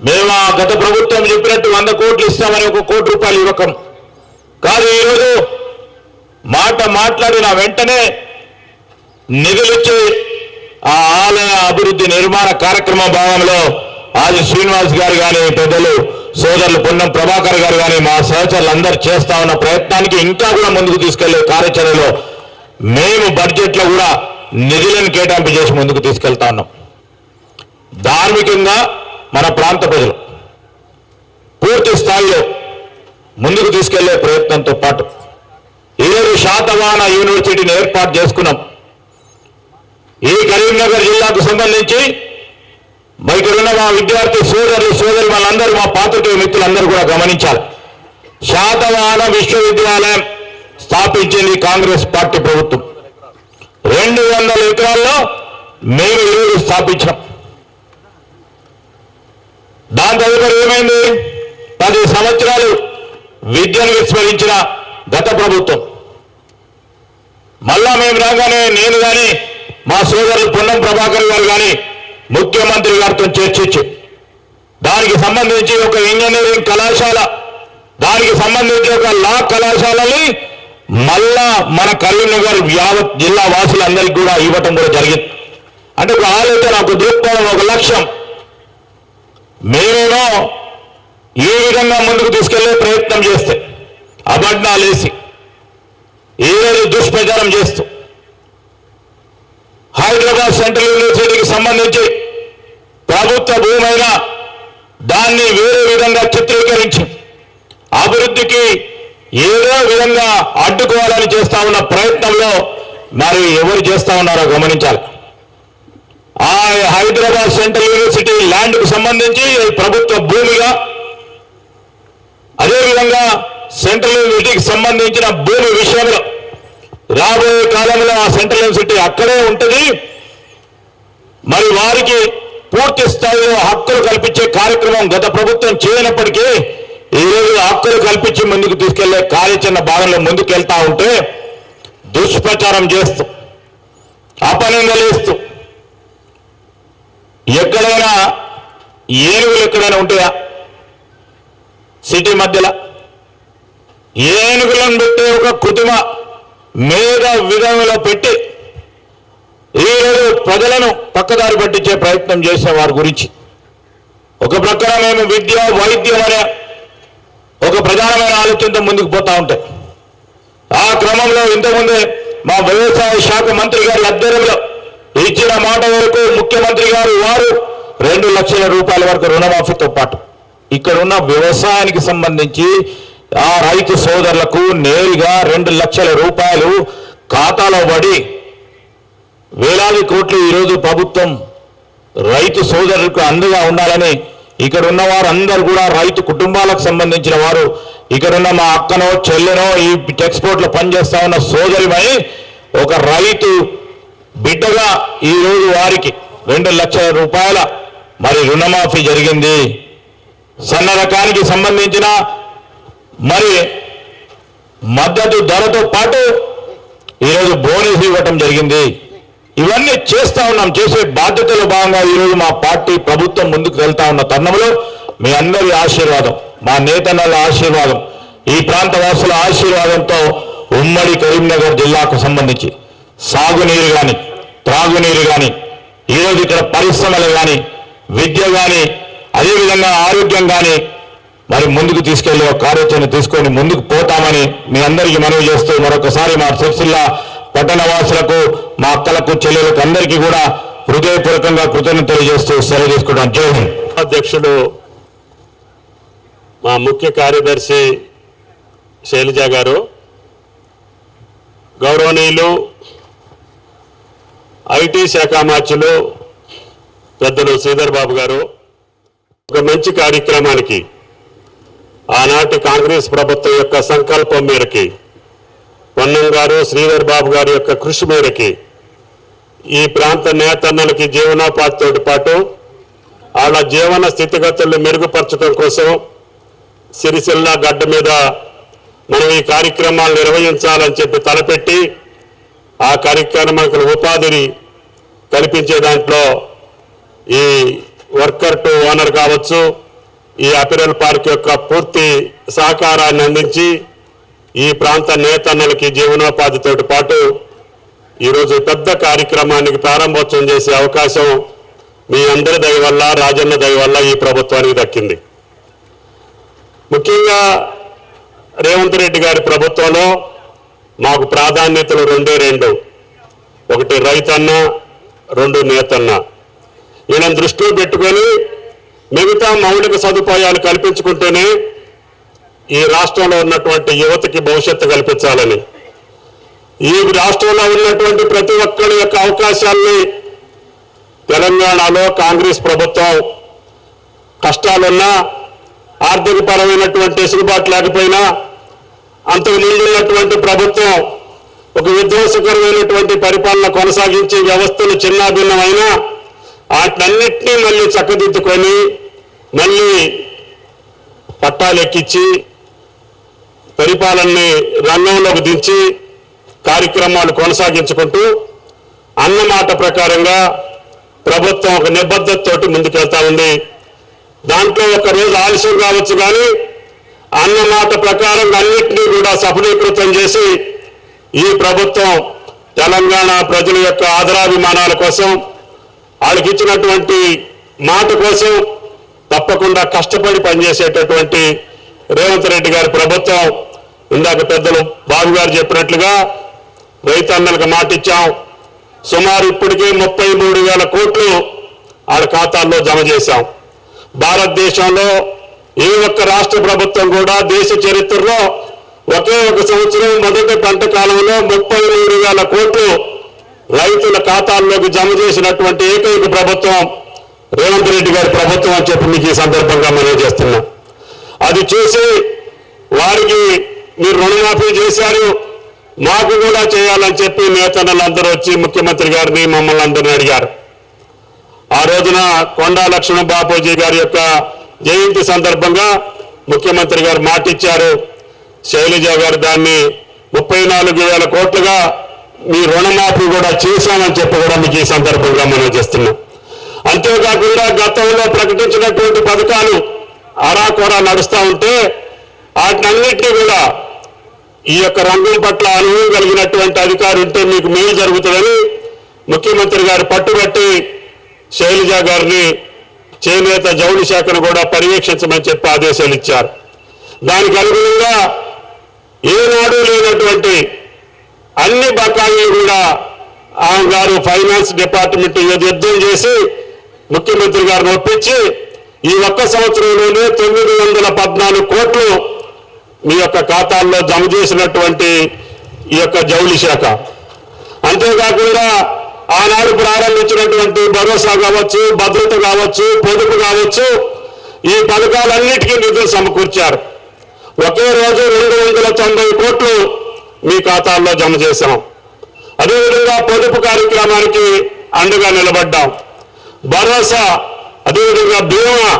మేము ఆ గత ప్రభుత్వం చెప్పినట్టు 100 కోట్లు ఇస్తామని 1 కోటి రూపాయలు ఇవ్వకం కాదు. ఈరోజు మాట మాట్లాడిన వెంటనే నిధులిచ్చి ఆ ఆలయ అభివృద్ధి నిర్మాణ కార్యక్రమ భాగంలో ఆది శ్రీనివాస్ గారు కానీ పెద్దలు సోదరులు పొన్నం ప్రభాకర్ గారు కానీ మా సహచరులు అందరూ చేస్తా ఉన్న ప్రయత్నానికి ఇంకా కూడా ముందుకు తీసుకెళ్లే కార్యాచరణలో మేము బడ్జెట్లో కూడా నిధులను కేటాయింపు చేసి ముందుకు తీసుకెళ్తా ఉన్నాం. ధార్మికంగా మన ప్రాంత ప్రజలు పూర్తి స్థాయిలో ముందుకు తీసుకెళ్లే ప్రయత్నంతో పాటు ఈరోజు శాతవాహన యూనివర్సిటీని ఏర్పాటు చేసుకున్నాం. ఈ కరీంనగర్ జిల్లాకు సంబంధించి ఇక్కడున్న మా విద్యార్థి సోదరులు వాళ్ళందరూ మా పాత్రికేయ మిత్రులందరూ కూడా గమనించాలి. శాతవాహన విశ్వవిద్యాలయం స్థాపించింది కాంగ్రెస్ పార్టీ ప్రభుత్వం. 200 ఎకరాల్లో మేము ఈరోజు స్థాపించాం. దాని తదుపరి ఏమైంది? 10 సంవత్సరాలు విద్యను విస్మరించిన గత ప్రభుత్వం మళ్ళా మేము రాగానే నేను కానీ మా సోదరులు పొన్నం ప్రభాకర్ గారు కానీ ముఖ్యమంత్రి గారితో చర్చించి దానికి సంబంధించి ఒక ఇంజనీరింగ్ కళాశాల, దానికి సంబంధించి ఒక లా కళాశాలని మళ్ళా మన కరీంనగర్ యావత్ జిల్లా వాసులందరికీ కూడా ఇవ్వటం కూడా జరిగింది. అంటే ఒక ఆలోచన, ఒక దృక్పథం, ఒక లక్ష్యం. మేమేమో ఈ విధంగా ముందుకు తీసుకెళ్లే ప్రయత్నం చేస్తే అబద్ధాలు వేసి ఈరోజు దుష్ప్రచారం చేస్తూ హైదరాబాద్ సెంట్రల్ యూనివర్సిటీకి సంబంధించి ప్రభుత్వ భూమైనా దాన్ని వేరే విధంగా చిత్రీకరించి అభివృద్ధికి ఏదో విధంగా అడ్డుకోవాలని చేస్తా ఉన్న ప్రయత్నంలో మరి ఎవరు చేస్తా ఉన్నారో గమనించాలి. ఆ హైదరాబాద్ సెంట్రల్ యూనివర్సిటీ ల్యాండ్కు సంబంధించి ప్రభుత్వ భూమిగా, అదేవిధంగా సెంట్రల్ యూనివర్సిటీకి సంబంధించిన భూమి విషయంలో రాబోయే కాలంలో ఆ సెంట్రల్ యూనివర్సిటీ అక్కడే ఉంటుంది. మరి వారికి పూర్తి స్థాయిలో హక్కులు కల్పించే కార్యక్రమం గత ప్రభుత్వం చేయనప్పటికీ ఈరోజు హక్కులు కల్పించి ముందుకు తీసుకెళ్లే కార్యాచరణ భాగంలో ముందుకెళ్తా ఉంటే దుష్ప్రచారం చేస్తూ అపనిందలేస్తూ ఎక్కడైనా ఏనుగులు ఎక్కడైనా ఉంటాయా? సిటీ మధ్యలో ఏనుగులను పెట్టే ఒక కృత్రిమ మేధ విధంలో పెట్టి ఈరోజు ప్రజలను పక్కదారి పట్టించే ప్రయత్నం చేసే వారి గురించి ఒక ప్రక్కన మేము విద్య, వైద్యం అనే ఒక ప్రధానమైన ఆలోచనతో ముందుకు పోతా ఉంటాయి. ఆ క్రమంలో ఇంతకుముందే మా వ్యవసాయ శాఖ మంత్రి గారి ఆధ్వర్యంలో ఇచ్చిన మాట వరకు ముఖ్యమంత్రి గారు వారు 2 లక్షల రూపాయల వరకు రుణమాఫీతో పాటు ఇక్కడ ఉన్న వ్యవసాయానికి సంబంధించి ఆ రైతు సోదరులకు నేరుగా 2 లక్షల రూపాయలు ఖాతాలో పడి వేలాది కోట్లు ఈరోజు ప్రభుత్వం రైతు సోదరులకు అండగా ఉండాలని ఇక్కడ ఉన్న వారు అందరూ కూడా రైతు కుటుంబాలకు సంబంధించిన వారు, ఇక్కడున్న మా అక్కనో చెల్లెనో ఈ టెక్స్పోర్ట్లో పనిచేస్తా ఉన్న సోదరిమై ఒక రైతు బిడ్డగా ఈరోజు వారికి 2 లక్షల రూపాయల మరి రుణమాఫీ జరిగింది. సన్న రకానికి సంబంధించిన మరి మద్దతు ధరతో పాటు ఈరోజు బోనస్ ఇవ్వటం జరిగింది. ఇవన్నీ చేస్తా ఉన్నాం. చేసే బాధ్యతలో భాగంగా ఈరోజు మా పార్టీ ప్రభుత్వం ముందుకు వెళ్తా ఉన్న తరుణంలో మీ అందరి ఆశీర్వాదం, మా నేతన్నల ఆశీర్వాదం, ఈ ప్రాంత వాసుల ఆశీర్వాదంతో ఉమ్మడి కరీంనగర్ జిల్లాకు సంబంధించి సాగునీరు కానీ, త్రాగునీరు కానీ, ఈరోజు ఇక్కడ పరిశ్రమలు కానీ, విద్య కానీ, అదేవిధంగా ఆరోగ్యం కానీ మరి ముందుకు తీసుకెళ్లి ఒక కార్యాచరణ తీసుకొని ముందుకు పోతామని మీ అందరికీ మనవి చేస్తూ మరొకసారి మా సిరిసిల్ల పట్టణ వాసులకు, మా అక్కలకు, చెల్లెలకు అందరికీ కూడా హృదయపూర్వకంగా కృతజ్ఞతలు తెలియజేస్తూ సెలవు తీసుకుంటాం. జై హింద్. అధ్యక్షుడు మా ముఖ్య కార్యదర్శి శైలజ గారు, గౌరవనీయులు ఐటీ శాఖ మార్చులు పెద్దలు శ్రీధర్ బాబు గారు, ఒక మంచి కార్యక్రమానికి ఆనాటి కాంగ్రెస్ ప్రభుత్వం యొక్క సంకల్పం మేరకి, పొన్నం గారు శ్రీధర్ బాబు గారి యొక్క కృషి మేరకి ఈ ప్రాంత నేతన్నలకి జీవనోపాధితో పాటు వాళ్ళ జీవన స్థితిగతులను మెరుగుపరచడం కోసం సిరిసిల్ల గడ్డ మీద మనం ఈ కార్యక్రమాలు నిర్వహించాలని చెప్పి తలపెట్టి ఆ కార్యక్రమానికి ఉపాధిని కల్పించే దాంట్లో ఈ వర్కర్ టు ఓనర్ కావచ్చు, ఈ అపిరల్ పార్క్ యొక్క పూర్తి సహకారాన్ని అందించి ఈ ప్రాంత నేతన్నలకి జీవనోపాధితో పాటు ఈరోజు పెద్ద కార్యక్రమానికి ప్రారంభోత్సవం చేసే అవకాశం మీ అందరి దయ వల్ల, రాజన్న దయ వల్ల ఈ ప్రభుత్వానికి దక్కింది. ముఖ్యంగా రేవంత్ రెడ్డి గారి ప్రభుత్వంలో మాకు ప్రాధాన్యతలు రెండు, ఒకటి రైతన్న, రెండు నేతన్న. ఈయన దృష్టిలో పెట్టుకొని మిగతా మౌలిక సదుపాయాలు కల్పించుకుంటేనే ఈ రాష్ట్రంలో ఉన్నటువంటి యువతకి భవిష్యత్తు కల్పించాలని, ఈ రాష్ట్రంలో ఉన్నటువంటి ప్రతి ఒక్కరి యొక్క అవకాశాలని తెలంగాణలో కాంగ్రెస్ ప్రభుత్వం కష్టాలున్నా, ఆర్థిక పరమైనటువంటి వెసులుబాటు లేకపోయినా, అంతకు ముందు ఉన్నటువంటి ప్రభుత్వం ఒక విధ్వంసకరమైనటువంటి పరిపాలన కొనసాగించి వ్యవస్థలు చిన్నాభిన్నమైనా వాటినన్నింటినీ మళ్ళీ చక్కదిద్దుకొని మళ్ళీ పట్టాలెక్కించి పరిపాలనని రంగంలోకి దించి కార్యక్రమాలు కొనసాగించుకుంటూ అన్నమాట ప్రకారంగా ప్రభుత్వం ఒక నిబద్ధతతోటి ముందుకెళ్తా ఉంది. దాంట్లో ఒక రోజు ఆలస్యం కావచ్చు, కానీ అన్నమాట ప్రకారం అన్నింటినీ కూడా సఫలీకృతం చేసి ఈ ప్రభుత్వం తెలంగాణ ప్రజల యొక్క ఆదరాభిమానాల కోసం, వాళ్ళకి ఇచ్చినటువంటి మాట కోసం తప్పకుండా కష్టపడి పనిచేసేటటువంటి రేవంత్ రెడ్డి గారి ప్రభుత్వం. ఇందాక పెద్దలు బాబు గారు చెప్పినట్లుగా రైతన్నలకు మాట ఇచ్చాం. సుమారు ఇప్పటికే 33,000 కోట్లు వాళ్ళ ఖాతాల్లో జమ చేశాం. భారతదేశంలో ఏ ఒక్క రాష్ట్ర ప్రభుత్వం కూడా దేశ చరిత్రలో ఒకే ఒక సంవత్సరం మొదటి పంట కాలంలో 33,000 కోట్లు రైతుల ఖాతాల్లోకి జమ చేసినటువంటి ఏకైక ప్రభుత్వం రేవంత్ రెడ్డి గారి ప్రభుత్వం అని చెప్పి మీకు ఈ సందర్భంగా మనం చేస్తున్నాం. అది చూసి వారికి మీరు రుణమాఫీ చేశారు, మాకు కూడా చేయాలని చెప్పి నేతన్నలందరూ వచ్చి ముఖ్యమంత్రి గారిని మమ్మల్ని అందరినీ అడిగారు. ఆ రోజున కొండా లక్ష్మణ బాపూజీ గారి యొక్క జయంతి సందర్భంగా ముఖ్యమంత్రి గారు మాట ఇచ్చారు. శైలజ గారు దాన్ని 34,000 కోట్లుగా మీ రుణమాఫీ కూడా చేశామని చెప్పి కూడా మీకు ఈ సందర్భంగా మనం చేస్తున్నాం. అంతేకాకుండా గతంలో ప్రకటించినటువంటి పథకాలు అరాకొరా నడుస్తూ ఉంటే వాటినన్నింటినీ కూడా ఈ యొక్క రంగం పట్ల అనుభవం కలిగినటువంటి అధికారి ఉంటే మీకు మేలు జరుగుతుందని ముఖ్యమంత్రి గారు పట్టుబట్టి శైలజ గారిని చేనేత జౌళి శాఖను కూడా పర్యవేక్షించమని చెప్పి ఆదేశాలు ఇచ్చారు. దానికి అనుగుణంగా ఏనాడు లేనటువంటి అన్ని బకాయిలు కూడా ఆమె గారు ఫైనాన్స్ డిపార్ట్మెంట్ యుద్ధం చేసి ముఖ్యమంత్రి గారిని ఒప్పించి ఈ ఒక్క సంవత్సరంలోనే 914 కోట్లు మీ యొక్క ఖాతాల్లో జమ చేసినటువంటి ఈ యొక్క జౌళి శాఖ. అంతేకాకుండా ఆనాడు ప్రారంభించినటువంటి భరోసా కావచ్చు, భద్రత కావచ్చు, పొదుపు కావచ్చు, ఈ పథకాలన్నిటికీ నిధులు సమకూర్చారు. ఒకే రోజు 290 కోట్లు మీ ఖాతాల్లో జమ చేశాం. అదేవిధంగా పొదుపు కార్యక్రమానికి అండగా నిలబడ్డాం. భరోసా, అదేవిధంగా బీమా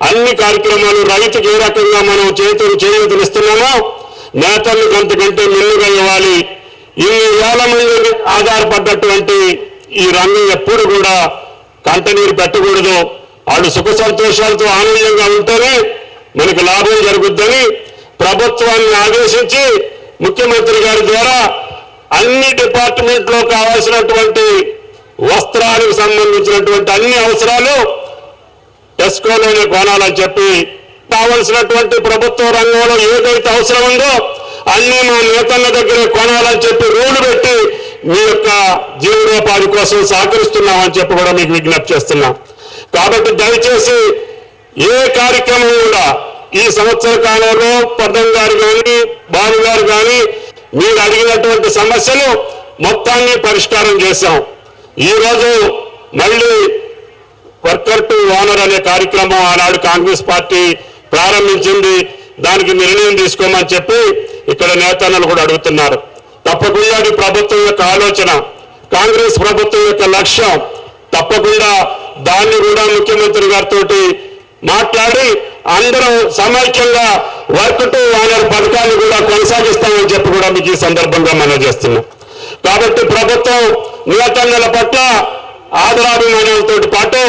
అన్ని కార్యక్రమాలు రైతుకి ఏ రకంగా మనం చేయూతనిస్తున్నామో నేతలకు అంతకంటే మిన్నుగా ఇవ్వాలి. ఇన్ని వేల మంది ఆధారపడ్డటువంటి ఈ రంగం ఎప్పుడు కూడా కంటనీరు పెట్టకూడదు. వాళ్ళు సుఖ సంతోషాలతో ఆనందంగా ఉంటేనే మనకు లాభం జరుగుద్దని ప్రభుత్వాన్ని ఆదేశించి ముఖ్యమంత్రి గారి ద్వారా అన్ని డిపార్ట్మెంట్లో కావాల్సినటువంటి వస్త్రానికి సంబంధించినటువంటి అన్ని అవసరాలు టెస్కోలోనే కొనాలని చెప్పి కావలసినటువంటి ప్రభుత్వ రంగంలో ఏదైతే అవసరం ఉందో అన్ని మా నేతల దగ్గరే కొనాలని చెప్పి రూలు పెట్టి మీ యొక్క జీవనోపాధి కోసం సహకరిస్తున్నామని చెప్పి కూడా మీకు విజ్ఞప్తి చేస్తున్నాం. కాబట్టి దయచేసి ఏ కార్యక్రమం కూడా ఈ సంవత్సర కాలంలో పద్మం గారు కానీ బాబు గారు కానీ మీరు అడిగినటువంటి సమస్యలు మొత్తాన్ని పరిష్కారం చేశాం. ఈరోజు మళ్ళీ వర్కర్ టు ఓనర్ అనే కార్యక్రమం ఆనాడు కాంగ్రెస్ పార్టీ ప్రారంభించింది. దానికి నిర్ణయం తీసుకోమని చెప్పి ఇక్కడ నేతన్నలు కూడా అడుగుతున్నారు. తప్పకుండా అది ప్రభుత్వం యొక్క ఆలోచన, కాంగ్రెస్ ప్రభుత్వం యొక్క లక్ష్యం. తప్పకుండా దాన్ని కూడా ముఖ్యమంత్రి గారితో మాట్లాడి అందరం సమైక్యంగా వర్క్ టు ఓనర్ పథకాన్ని కూడా కొనసాగిస్తామని చెప్పి కూడా మీకు ఈ సందర్భంగా మనం చేస్తున్నాం. కాబట్టి ప్రభుత్వం నేతన్నల పట్ల ఆదరాభిమానాలతో పాటు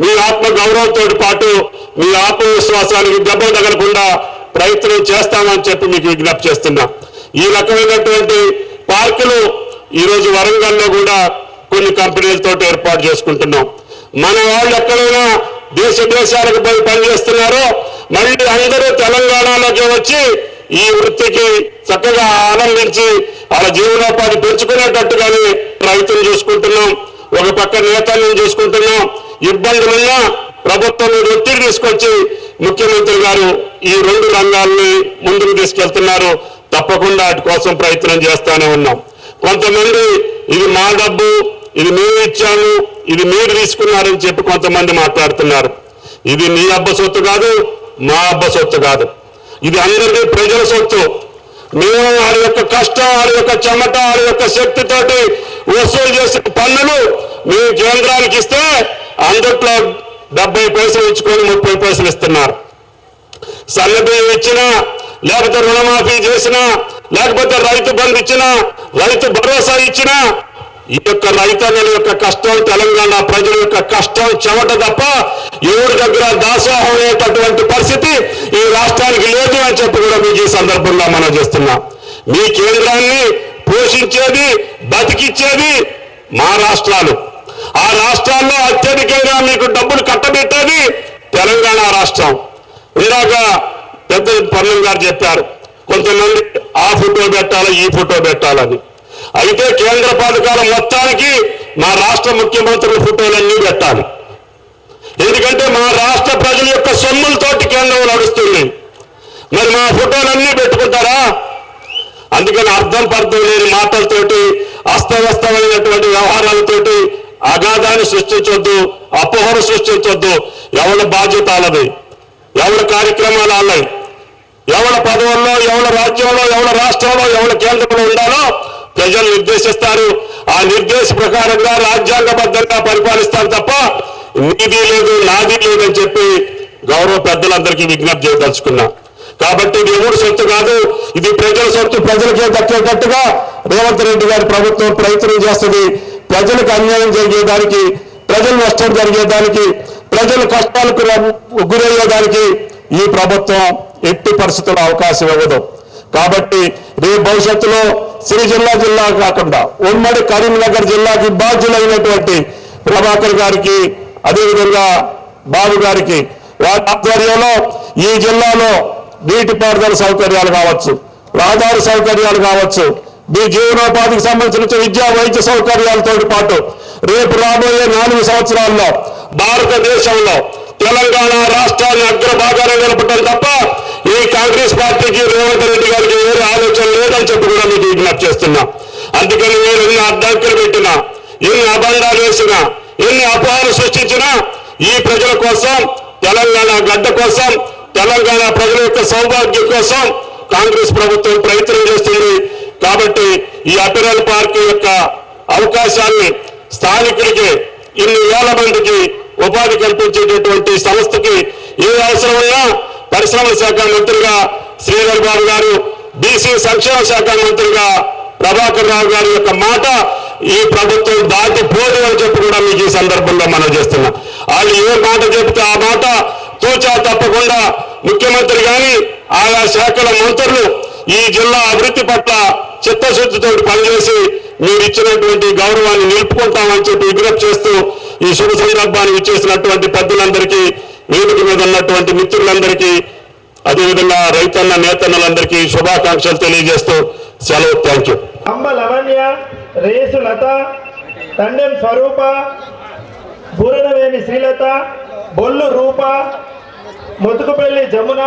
మీ ఆత్మ గౌరవంతో పాటు మీ ఆత్మవిశ్వాసానికి దెబ్బలు తగలకుండా ప్రయత్నం చేస్తామని చెప్పి మీకు విజ్ఞప్తి చేస్తున్నాం. ఈ రకమైనటువంటి పార్కులు ఈరోజు వరంగల్లో కూడా కొన్ని కంపెనీలతో ఏర్పాటు చేసుకుంటున్నాం. మన వాళ్ళు ఎక్కడైనా దేశాలకు పోయి పనిచేస్తున్నారో మళ్ళీ అందరూ తెలంగాణలోకి వచ్చి ఈ వృత్తికి చక్కగా ఆనందించి వాళ్ళ జీవనోపాధి పెంచుకునేటట్టుగానే రైతులు చూసుకుంటున్నాం, ఒక పక్క నేతలను చూసుకుంటున్నాం. ఇబ్బందులున్నా ప్రభుత్వం మీద ఒత్తిడి తీసుకొచ్చి ముఖ్యమంత్రి గారు ఈ రెండు రంగాల్ని ముందుకు తీసుకెళ్తున్నారు. తప్పకుండా వాటి కోసం ప్రయత్నం చేస్తానే ఉన్నాం. కొంతమంది ఇది మా డబ్బు, ఇది మేము ఇచ్చాము, ఇది మీరు తీసుకున్నారని చెప్పి కొంతమంది మాట్లాడుతున్నారు. ఇది మీ అబ్బ సొత్తు కాదు, మా అబ్బ సొత్తు కాదు, ఇది అందరికీ ప్రజల సొత్తు. మేము వారి యొక్క కష్టం, వారి యొక్క చెమట, వారి యొక్క శక్తితోటి వసూలు చేసిన పన్నులు మేము కేంద్రానికి ఇస్తే అందుట్లో 70 పైసలు ఇచ్చుకొని 30 పైసలు ఇస్తున్నారు. సన్నబియ్యం ఇచ్చినా, లేకపోతే రుణమాఫీ చేసినా, లేకపోతే రైతు బంధు ఇచ్చినా, రైతు భరోసా ఇచ్చినా ఈ యొక్క రైతన్నల యొక్క కష్టం, తెలంగాణ ప్రజల యొక్క కష్టం చెమట తప్ప ఎవరి దగ్గర దాసోహం అనేటటువంటి పరిస్థితి ఈ రాష్ట్రానికి లేదు అని చెప్పి కూడా మీకు ఈ సందర్భంగా మనం చేస్తున్నాం. మీ కేంద్రాన్ని పోషించేది, బతికిచ్చేది మా రాష్ట్రాలు. ఆ రాష్ట్రాల్లో అత్యధికంగా మీకు డబ్బులు కట్టబెట్టేది తెలంగాణ రాష్ట్రం. ఇందాక పెద్ద పన్నం గారు చెప్పారు, కొంతమంది ఆ ఫోటో పెట్టాలి, ఈ ఫోటో పెట్టాలని. అయితే కేంద్ర పథకాల మొత్తానికి మా రాష్ట్ర ముఖ్యమంత్రుల ఫోటోలన్నీ పెట్టాలి. ఎందుకంటే మా రాష్ట్ర ప్రజల యొక్క సొమ్ములతోటి కేంద్రం నడుస్తుంది. మరి మా ఫోటోలన్నీ పెట్టుకుంటారా? అందుకని అర్థం పర్థం లేని మాటలతోటి, అస్తవ్యస్తమైనటువంటి వ్యవహారాలతోటి అగాధాన్ని సృష్టించొద్దు, అపోహను సృష్టించొద్దు. ఎవరి బాధ్యత వాళ్ళది, ఎవరి కార్యక్రమాలు వాళ్ళవి, ఎవరి పదవుల్లో, ఎవరి రాజ్యంలో, ఎవరి రాష్ట్రంలో, ఎవరి కేంద్రంలో ఉండాలో ప్రజలు నిర్దేశిస్తారు. ఆ నిర్దేశ ప్రకారంగా రాజ్యాంగబద్ధంగా పరిపాలిస్తారు తప్ప నీది లేదు, నాది లేదని చెప్పి గౌరవ పెద్దలందరికీ విజ్ఞప్తి చేయదలుచుకున్నా. కాబట్టి ఇది ఎవరి సొత్తు కాదు, ఇది ప్రజల సొత్తు. ప్రజలకే దక్కేటట్టుగా రేవంత్ రెడ్డి గారి ప్రభుత్వం ప్రయత్నం చేస్తుంది. ప్రజలకు అన్యాయం జరిగేదానికి, ప్రజలు నష్టం జరిగేదానికి, ప్రజల కష్టాలకు గురయ్యేదానికి ఈ ప్రభుత్వం ఎట్టి పరిస్థితుల్లో అవకాశం ఇవ్వదు. కాబట్టి రేపు భవిష్యత్తులో సిరిజిల్లా జిల్లా కాకుండా ఉమ్మడి కరీంనగర్ జిల్లాకి బాధ్యులైనటువంటి ప్రభాకర్ గారికి, అదేవిధంగా బాబు గారికి వారి ఆధ్వర్యంలో ఈ జిల్లాలో నీటిపారుదల సౌకర్యాలు కావచ్చు, రహదారి సౌకర్యాలు కావచ్చు, మీ జీవనోపాధికి సంబంధించిన విద్యా వైద్య సౌకర్యాలతో పాటు రేపు రాబోయే 4 సంవత్సరాల్లో భారతదేశంలో తెలంగాణ రాష్ట్రాన్ని అగ్రభాగాన నిలపడం తప్ప ఈ కాంగ్రెస్ పార్టీకి, రేవంత్ రెడ్డి గారికి వేరే ఆలోచన లేదని చెప్పి కూడా మీకు విజ్ఞప్తి చేస్తున్నాం. అందుకని మీరు ఎన్ని అడ్డంకులు పెట్టినా, ఎన్ని అబంధాలు వేసినా, ఎన్ని అపోహలు సృష్టించినా ఈ ప్రజల కోసం, తెలంగాణ గడ్డ కోసం, తెలంగాణ ప్రజల యొక్క సౌభాగ్యం కోసం కాంగ్రెస్ ప్రభుత్వం ప్రయత్నం చేస్తుంది. కాబట్టి ఈ అపిరల్ పార్క్ యొక్క అవకాశాన్ని స్థానికులకి, ఇన్ని వేల మందికి ఉపాధి కల్పించేటటువంటి సంస్థకి ఏ అవసరం ఉన్నా పరిశ్రమల శాఖ మంత్రిగా శ్రీధర్ బాబు గారు, బీసీ సంక్షేమ శాఖ మంత్రిగా ప్రభాకర్ రావు గారి యొక్క మాట ఈ ప్రభుత్వం దాటిపోదు అని చెప్పి కూడా మీకు ఈ సందర్భంగా మనం చేస్తున్నాం. వాళ్ళు ఏ మాట చెబితే ఆ మాట తూచా తప్పకుండా ముఖ్యమంత్రి కానీ ఆయా శాఖల మంత్రులు ఈ జిల్లా అభివృద్ధి పట్ల చిత్తశుద్ధితో పనిచేసి మీరు ఇచ్చినటువంటి గౌరవాన్ని నిలుపుకుంటామని చెప్పి విజ్ఞప్తి చేస్తూ ఈ శుభ సందర్భాన్ని ఇచ్చేసినటువంటి పెద్దలందరికీ, వేదిక మీద ఉన్నటువంటి మిత్రులందరికీ, అదేవిధంగా రైతన్న నేతన్నలందరికీ శుభాకాంక్షలు తెలియజేస్తూ సెలవు. Thank you. అంబ లవణ్య, రేసు లత, తండెం స్వరూప, బూరనవేణి శ్రీలత, బొల్లు రూప, ముతుకుపల్లి జమున.